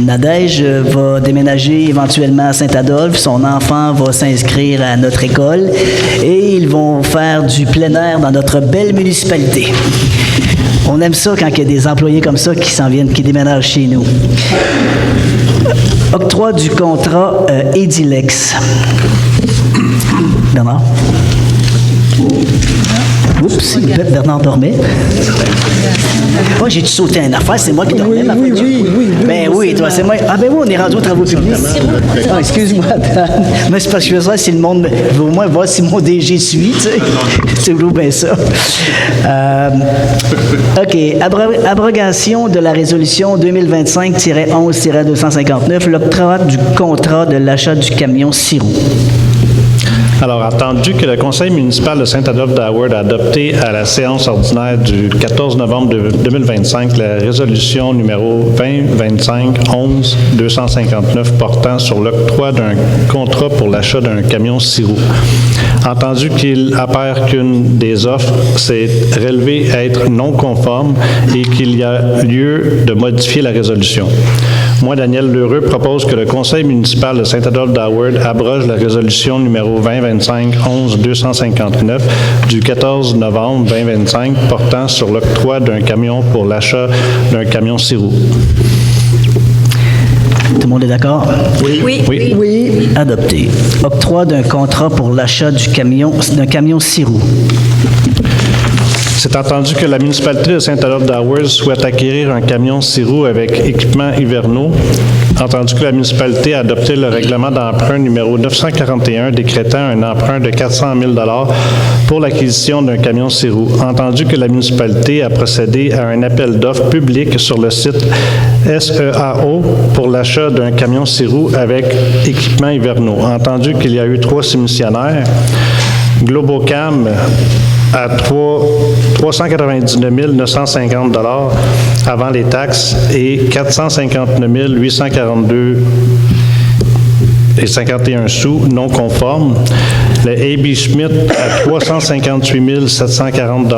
Nadège va déménager éventuellement à Saint-Adolphe. Son enfant va s'inscrire à notre école et ils vont faire du plein air dans notre belle municipalité. On aime ça quand il y a des employés comme ça qui s'en viennent, qui déménagent chez nous. Octroi du contrat Edilex. Bernard? Oups, Bernard dormait. Oh, j'ai-tu sauté une affaire? C'est moi qui dormais, ma Oui, Ben oui, toi, c'est moi. Ah ben oui, on est rendu aux travaux publics. Ah, excuse-moi, Dan. Mais c'est parce que je veux savoir si le monde veut au moins voir si mon DG suit, tu sais. C'est gros, bien ça. OK. Abrogation de la résolution 2025-11-259, l'octroi du contrat de l'achat du camion Sirop. Alors, attendu que le conseil municipal de Saint-Adolphe d'Howard a adopté à la séance ordinaire du 14 novembre 2025 la résolution numéro 2025-11-259 portant sur l'octroi d'un contrat pour l'achat d'un camion Sirop. Entendu qu'il apparaît qu'une des offres s'est relevée à être non conforme et qu'il y a lieu de modifier la résolution. Moi, Daniel Lheureux, propose que le conseil municipal de Saint-Adolphe d'Howard abroge la résolution numéro 2025-11-259 du 14 novembre 2025 portant sur l'octroi d'un camion pour l'achat d'un camion Sirop. Tout le monde est d'accord? Oui. Adopté. Octroi d'un contrat pour l'achat d'un camion Sirop. C'est entendu que la municipalité de Saint-Adolphe-d'Howard souhaite acquérir un camion 6 roues avec équipements hivernaux. Entendu que la municipalité a adopté le règlement d'emprunt numéro 941 décrétant un emprunt de 400 000 $ pour l'acquisition d'un camion 6 roues. Entendu que la municipalité a procédé à un appel d'offres public sur le site SEAO pour l'achat d'un camion 6 roues avec équipements hivernaux. Entendu qu'il y a eu 3 soumissionnaires. Globocam à 399 950 $ avant les taxes et 459 842 et 51 sous non conformes. Le A.B. Schmidt à 358 740 $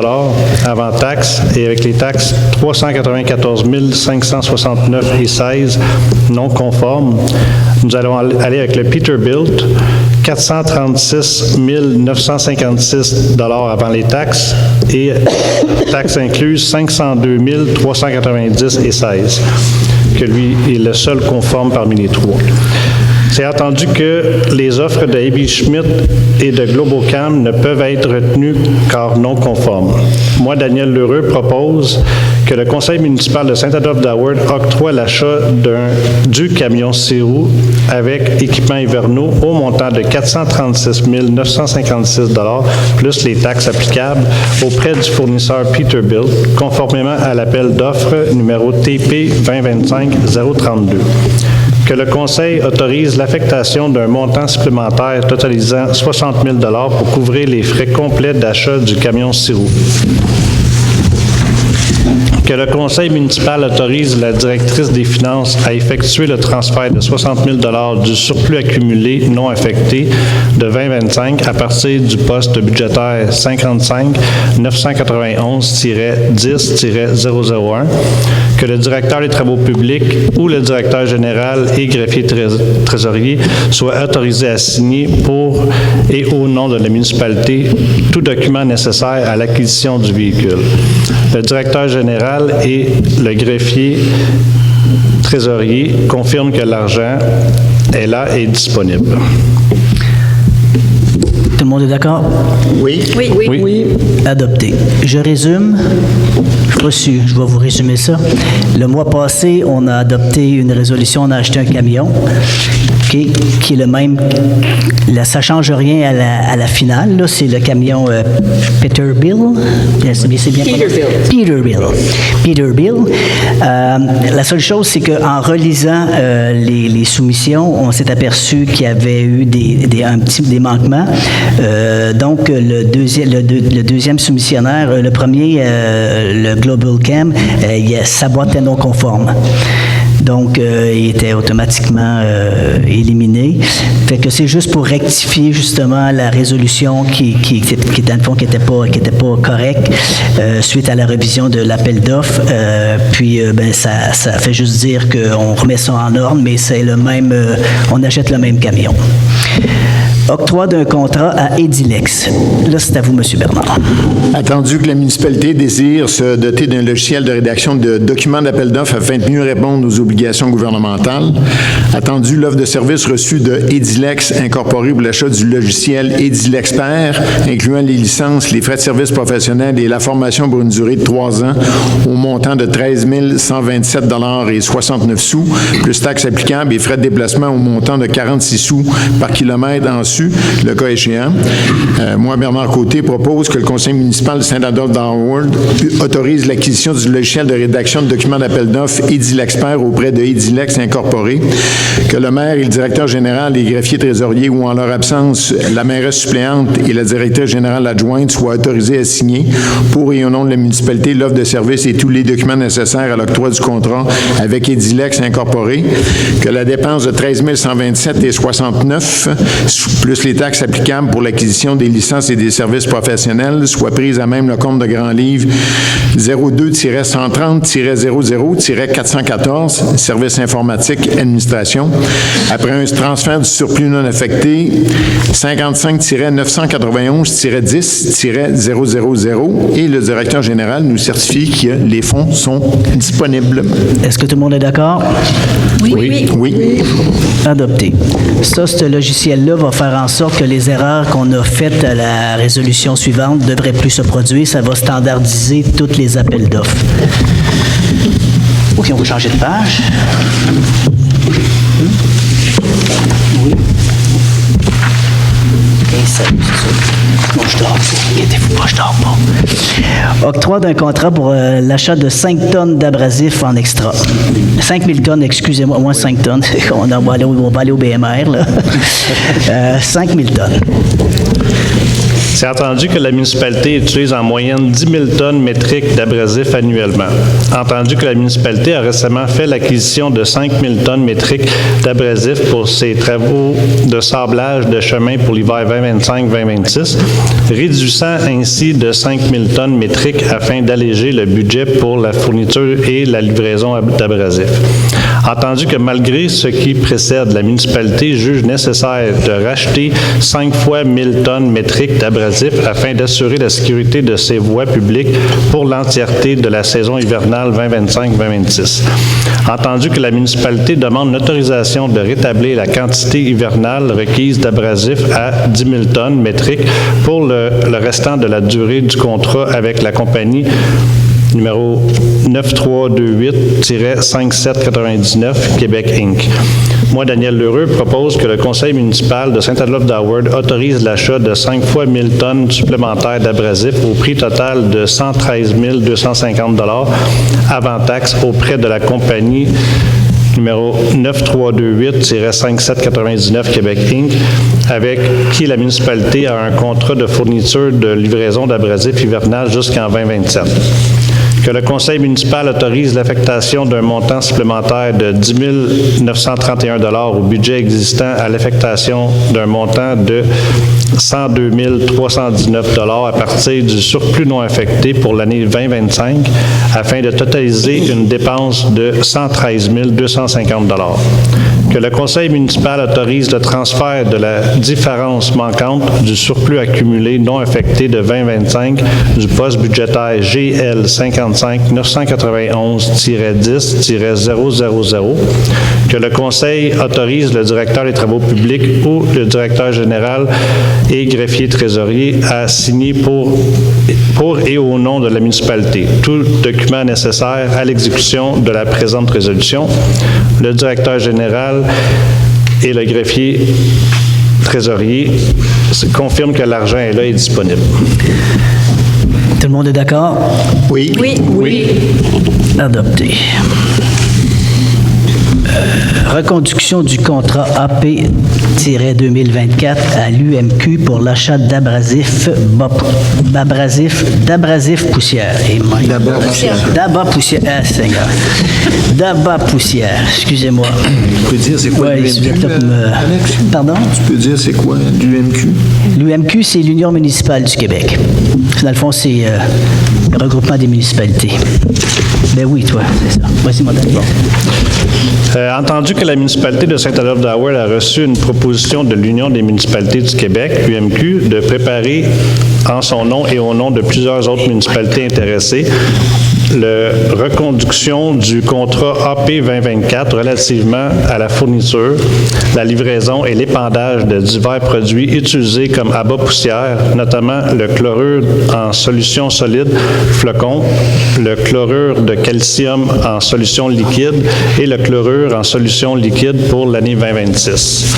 avant taxes et avec les taxes 394 569 et 16 non conformes. Nous allons aller avec le Peterbilt, 436 956 $ avant les taxes et taxes incluses 502 390 et 16, que lui est le seul conforme parmi les trois. C'est entendu que les offres de A.B. Schmidt et de Globocam ne peuvent être retenues car non conformes. Moi, Daniel Lheureux, propose que le conseil municipal de Saint-Adolphe-d'Howard octroie l'achat du camion 6 roues avec équipements hivernaux au montant de 436 956 $ plus les taxes applicables auprès du fournisseur Peterbilt, conformément à l'appel d'offres numéro TP 2025-032. Que le Conseil autorise l'affectation d'un montant supplémentaire totalisant 60 000 $ pour couvrir les frais complets d'achat du camion 6 roues. Que le Conseil municipal autorise la directrice des finances à effectuer le transfert de 60 000 $ du surplus accumulé non affecté de 2025 à partir du poste budgétaire 55 991-10-001. Que le directeur des travaux publics ou le directeur général et greffier trésorier soient autorisés à signer pour et au nom de la municipalité tout document nécessaire à l'acquisition du véhicule. Le directeur général et le greffier trésorier confirment que l'argent est là et disponible. Tout le monde est d'accord? Oui. Adopté. Je résume. Je vais vous résumer ça. Le mois passé, on a adopté une résolution, on a acheté un camion qui est le même. Là, ça ne change rien à la finale. Là, c'est le camion Peterbilt. C'est bien Peterbilt. La seule chose, c'est qu'en relisant les soumissions, on s'est aperçu qu'il y avait eu des manquements. Donc, le deuxième soumissionnaire, le premier, le Globocam, sa boîte est non conforme. Donc, il était automatiquement éliminé. Fait que c'est juste pour rectifier justement la résolution qui dans le fond, qui était pas correcte suite à la révision de l'appel d'offres. Ça fait juste dire qu'on remet ça en ordre, mais c'est le même, on achète le même camion. Octroi d'un contrat à Edilex. Là, c'est à vous, M. Bernard. Attendu que la municipalité désire se doter d'un logiciel de rédaction de documents d'appel d'offres afin de mieux répondre aux obligations gouvernementales. Attendu l'offre de service reçue de Edilex incorporée pour l'achat du logiciel Edilexpert, incluant les licences, les frais de service professionnels et la formation pour une durée de 3 ans au montant de 13 127 $ et 69 sous, plus taxes applicables et frais de déplacement au montant de 46 sous par kilomètre en su, le cas échéant. Moi, Bernard Côté, propose que le conseil municipal de Saint-Adolphe-d'Howard autorise l'acquisition du logiciel de rédaction de documents d'appel d'offres Edilexpert auprès de Edilex Incorporé, que le maire et le directeur général, les greffiers trésoriers ou en leur absence, la mairesse suppléante et la directrice générale adjointe soient autorisés à signer pour et au nom de la municipalité l'offre de service et tous les documents nécessaires à l'octroi du contrat avec Edilex Incorporé, que la dépense de 13 127 et 69 plus les taxes applicables pour l'acquisition des licences et des services professionnels soient prises à même le compte de Grand Livre 02-130-00-414, services informatiques, administration. Après un transfert du surplus non affecté 55-991-10-000 et le directeur général nous certifie que les fonds sont disponibles. Est-ce que tout le monde est d'accord? Oui. Adopté. Ça, ce logiciel-là va faire en sorte que les erreurs qu'on a faites à la résolution suivante ne devraient plus se produire. Ça va standardiser tous les appels d'offres. OK, on va changer de page. Oui. OK, salut, c'est ça. Bon, je dors pas. Inquiétez-vous pas, je dors pas. Octroi d'un contrat pour l'achat de 5 tonnes d'abrasifs en extra. 5 000 tonnes, excusez-moi, moins 5 tonnes. On va aller au BMR, là. 5 000 tonnes. C'est entendu que la municipalité utilise en moyenne 10 000 tonnes métriques d'abrasifs annuellement. Entendu que la municipalité a récemment fait l'acquisition de 5 000 tonnes métriques d'abrasifs pour ses travaux de sablage de chemin pour l'hiver 2025-2026, réduisant ainsi de 5 000 tonnes métriques afin d'alléger le budget pour la fourniture et la livraison d'abrasifs. Entendu que malgré ce qui précède, la municipalité juge nécessaire de racheter 5 fois 1000 tonnes métriques d'abrasifs afin d'assurer la sécurité de ses voies publiques pour l'entièreté de la saison hivernale 2025-2026. Entendu que la municipalité demande l'autorisation de rétablir la quantité hivernale requise d'abrasifs à 10 000 tonnes métriques pour le restant de la durée du contrat avec la compagnie numéro 9328-5799, Québec Inc. Moi, Daniel Lheureux, propose que le conseil municipal de Saint-Adolphe-d'Howard autorise l'achat de 5 fois 1000 tonnes supplémentaires d'abrasifs au prix total de 113 250 $ avant taxe auprès de la compagnie numéro 9328-5799 Québec Inc., avec qui la municipalité a un contrat de fourniture de livraison d'abrasifs hivernal jusqu'en 2027. Que le conseil municipal autorise l'affectation d'un montant supplémentaire de 10 931 $ au budget existant à l'affectation d'un montant de 102 319 $ à partir du surplus non affecté pour l'année 2025 afin de totaliser une dépense de 113 250 $. Que le conseil municipal autorise le transfert de la différence manquante du surplus accumulé non affecté de 2025 du poste budgétaire GL 55 991-10-000. Que le conseil autorise le directeur des travaux publics ou le directeur général et greffier trésorier à signer pour et au nom de la municipalité tout document nécessaire à l'exécution de la présente résolution. Le directeur général et le greffier trésorier confirment que l'argent est là et disponible. Tout le monde est d'accord? Oui. Oui. Adopté. Reconduction du contrat AP-2024 à l'UMQ pour l'achat d'abrasifs poussière. D'abord poussière. Ah, Seigneur. D'abord poussière. Excusez-moi. Tu peux dire c'est quoi l'UMQ? Pardon? Tu peux dire c'est quoi l'UMQ? L'UMQ, c'est l'Union municipale du Québec. Dans le fond, c'est le regroupement des municipalités. Ben oui, toi, c'est ça. Vas-y, mon Daniel. Entendu que la municipalité de Saint-Adolphe-d'Howard a reçu une proposition de l'Union des municipalités du Québec, UMQ, de préparer en son nom et au nom de plusieurs autres municipalités intéressées la reconduction du contrat AP 2024 relativement à la fourniture, la livraison et l'épandage de divers produits utilisés comme abat poussière, notamment le chlorure en solution solide, flocon, le chlorure de calcium en solution liquide et le chlorure en solution liquide pour l'année 2026.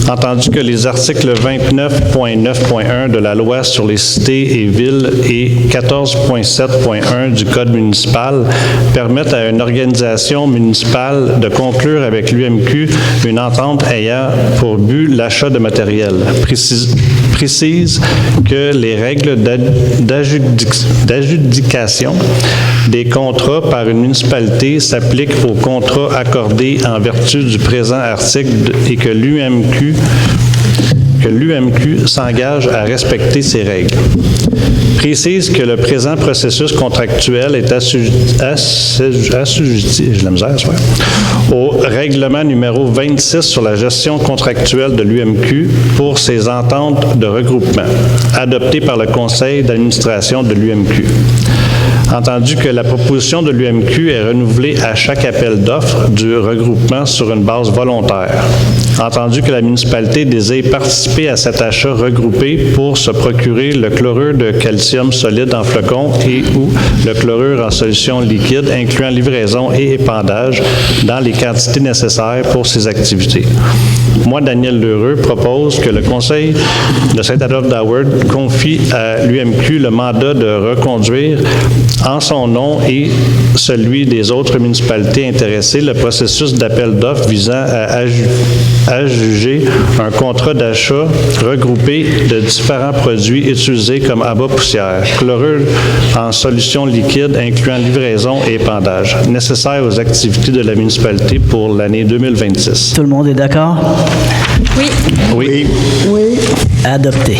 Entendu que les articles 29.9.1 de la loi sur les cités et villes et 14.7.1 du Code municipal permettent à une organisation municipale de conclure avec l'UMQ une entente ayant pour but l'achat de matériel. Précise que les règles d'adjudication des contrats par une municipalité s'appliquent aux contrats accordés en vertu du présent article et que l'UMQ s'engage à respecter ces règles. Précise que le présent processus contractuel est assujetti au règlement numéro 26 sur la gestion contractuelle de l'UMQ pour ses ententes de regroupement, adopté par le conseil d'administration de l'UMQ. Entendu que la proposition de l'UMQ est renouvelée à chaque appel d'offres du regroupement sur une base volontaire. Entendu que la municipalité désire participer à cet achat regroupé pour se procurer le chlorure de calcium solide en flocons et ou le chlorure en solution liquide, incluant livraison et épandage dans les quantités nécessaires pour ces activités. Moi, Daniel Lheureux, propose que le Conseil de Saint-Adolphe-d'Howard confie à l'UMQ le mandat de reconduire en son nom et celui des autres municipalités intéressées le processus d'appel d'offres visant à adjuger un contrat d'achat regroupé de différents produits utilisés comme abat poussière, chlorure en solution liquide incluant livraison et épandage, nécessaires aux activités de la municipalité pour l'année 2026. Tout le monde est d'accord? Oui. Oui. Oui. Adopté.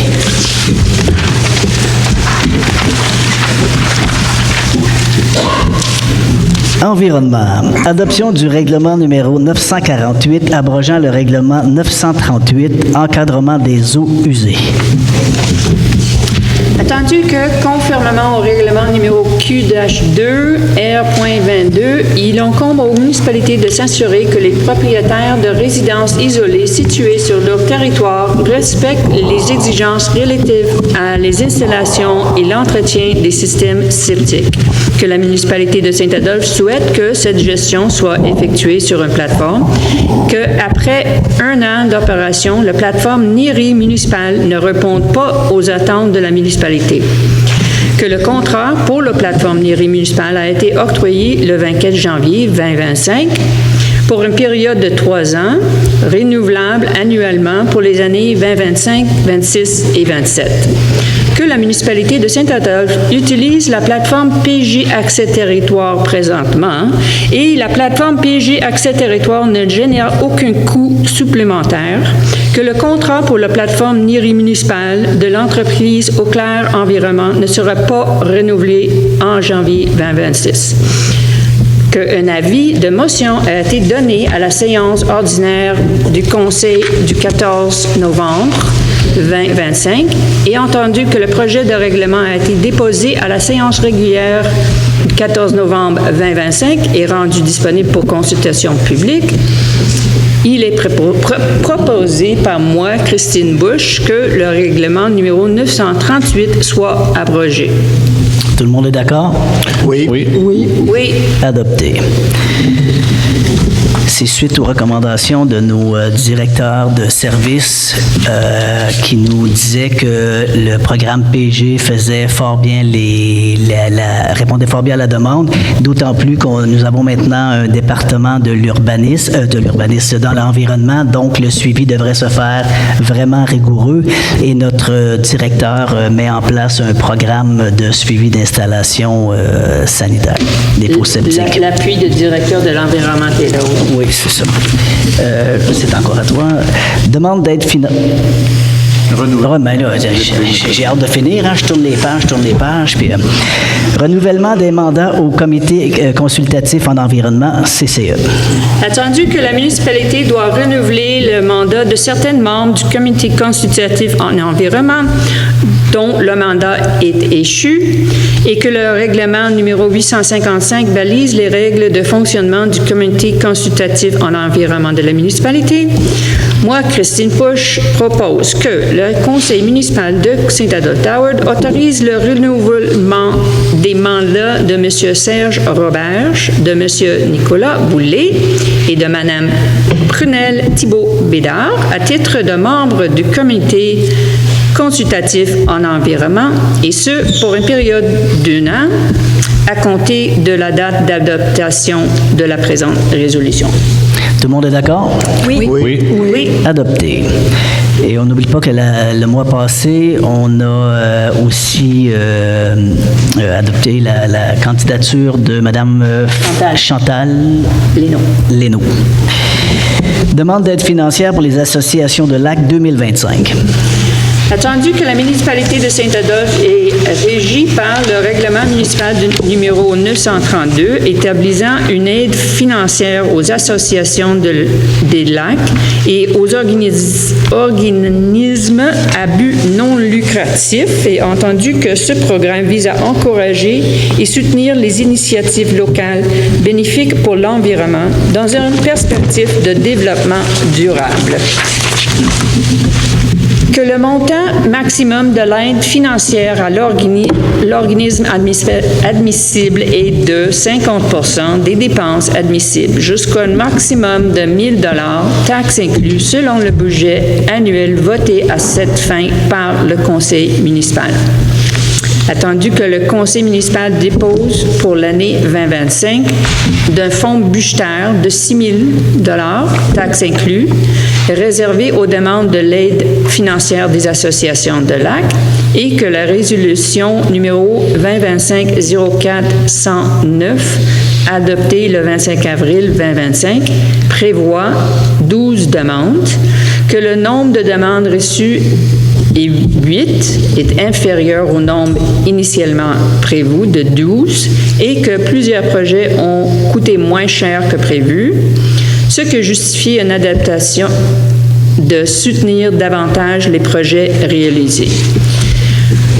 Environnement. Adoption du règlement numéro 948 abrogeant le règlement 938 encadrement des eaux usées. Attendu que, conformément au règlement numéro Q-2 R.22, il incombe aux municipalités de s'assurer que les propriétaires de résidences isolées situées sur leur territoire respectent les exigences relatives à les installations et l'entretien des systèmes septiques. Que la municipalité de Saint-Adolphe souhaite que cette gestion soit effectuée sur une plateforme, qu'après 1 an d'opération, la plateforme NIRI municipale ne réponde pas aux attentes de la municipalité. Que le contrat pour la plateforme NIRI municipale a été octroyé le 24 janvier 2025 pour une période de 3 ans, renouvelable annuellement pour les années 2025, 26 et 27. Que la municipalité de Saint-Adolphe utilise la plateforme PJ Accès Territoire présentement et la plateforme PJ Accès Territoire ne génère aucun coût supplémentaire. Que le contrat pour la plateforme NIRI municipale de l'entreprise Auclair Environnement ne sera pas renouvelé en janvier 2026. Qu'un avis de motion a été donné à la séance ordinaire du Conseil du 14 novembre 2025 et entendu que le projet de règlement a été déposé à la séance régulière du 14 novembre 2025 et rendu disponible pour consultation publique, il est proposé par moi, Christine Bush, que le règlement numéro 938 soit abrogé. Tout le monde est d'accord? Oui. Oui. Oui. Adopté. C'est suite aux recommandations de nos directeurs de services qui nous disaient que le programme PG faisait fort bien répondait fort bien à la demande, d'autant plus que nous avons maintenant un département de l'urbanisme dans l'environnement, donc le suivi devrait se faire vraiment rigoureux et notre directeur met en place un programme de suivi d'installation sanitaire des fours septiques. L'appui du directeur de l'environnement est là. Oui, c'est ça. C'est encore à toi. Demande d'aide financière. J'ai hâte de finir, hein? Je tourne les pages. Puis, renouvellement des mandats au comité consultatif en environnement, CCE. Attendu que la municipalité doit renouveler le mandat de certains membres du comité consultatif en environnement, dont le mandat est échu, et que le règlement numéro 855 balise les règles de fonctionnement du comité consultatif en environnement de la municipalité, moi, Christine Bush, propose que le conseil municipal de Saint-Adolphe-d'Howard autorise le renouvellement des mandats de M. Serge Roberge, de M. Nicolas Boulay et de Mme Prunelle Thibault-Bédard à titre de membre du comité consultatif en environnement, et ce, pour une période d'1 an, à compter de la date d'adoption de la présente résolution. Tout le monde est d'accord? Oui. Oui. Adopté. Et on n'oublie pas que le mois passé, on a aussi adopté la candidature de Mme Chantal Lénaud. Demande d'aide financière pour les associations de lacs 2025. Attendu que la municipalité de Saint-Adolphe est régie par le règlement municipal numéro 932 établissant une aide financière aux associations des lacs et aux organismes à but non lucratif, et entendu que ce programme vise à encourager et soutenir les initiatives locales bénéfiques pour l'environnement dans une perspective de développement durable. Que le montant maximum de l'aide financière à l'organisme admissible est de 50% des dépenses admissibles jusqu'à un maximum de 1 000 $, taxes inclus, selon le budget annuel voté à cette fin par le conseil municipal. Attendu que le conseil municipal dépose pour l'année 2025 d'un fonds budgétaire de 6 000 $, taxes inclus, réservé aux demandes de l'aide financière des associations de lacs, et que la résolution numéro 2025-04-109, adoptée le 25 avril 2025, prévoit 12 demandes, que le nombre de demandes reçues et 8 est inférieur au nombre initialement prévu de 12 et que plusieurs projets ont coûté moins cher que prévu, ce qui justifie une adaptation de soutenir davantage les projets réalisés.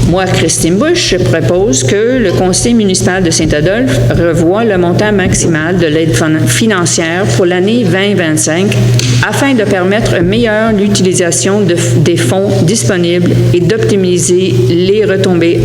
Moi, Christine Bush, je propose que le conseil municipal de Saint-Adolphe revoie le montant maximal de l'aide financière pour l'année 2025 afin de permettre une meilleure utilisation des fonds disponibles et d'optimiser les retombées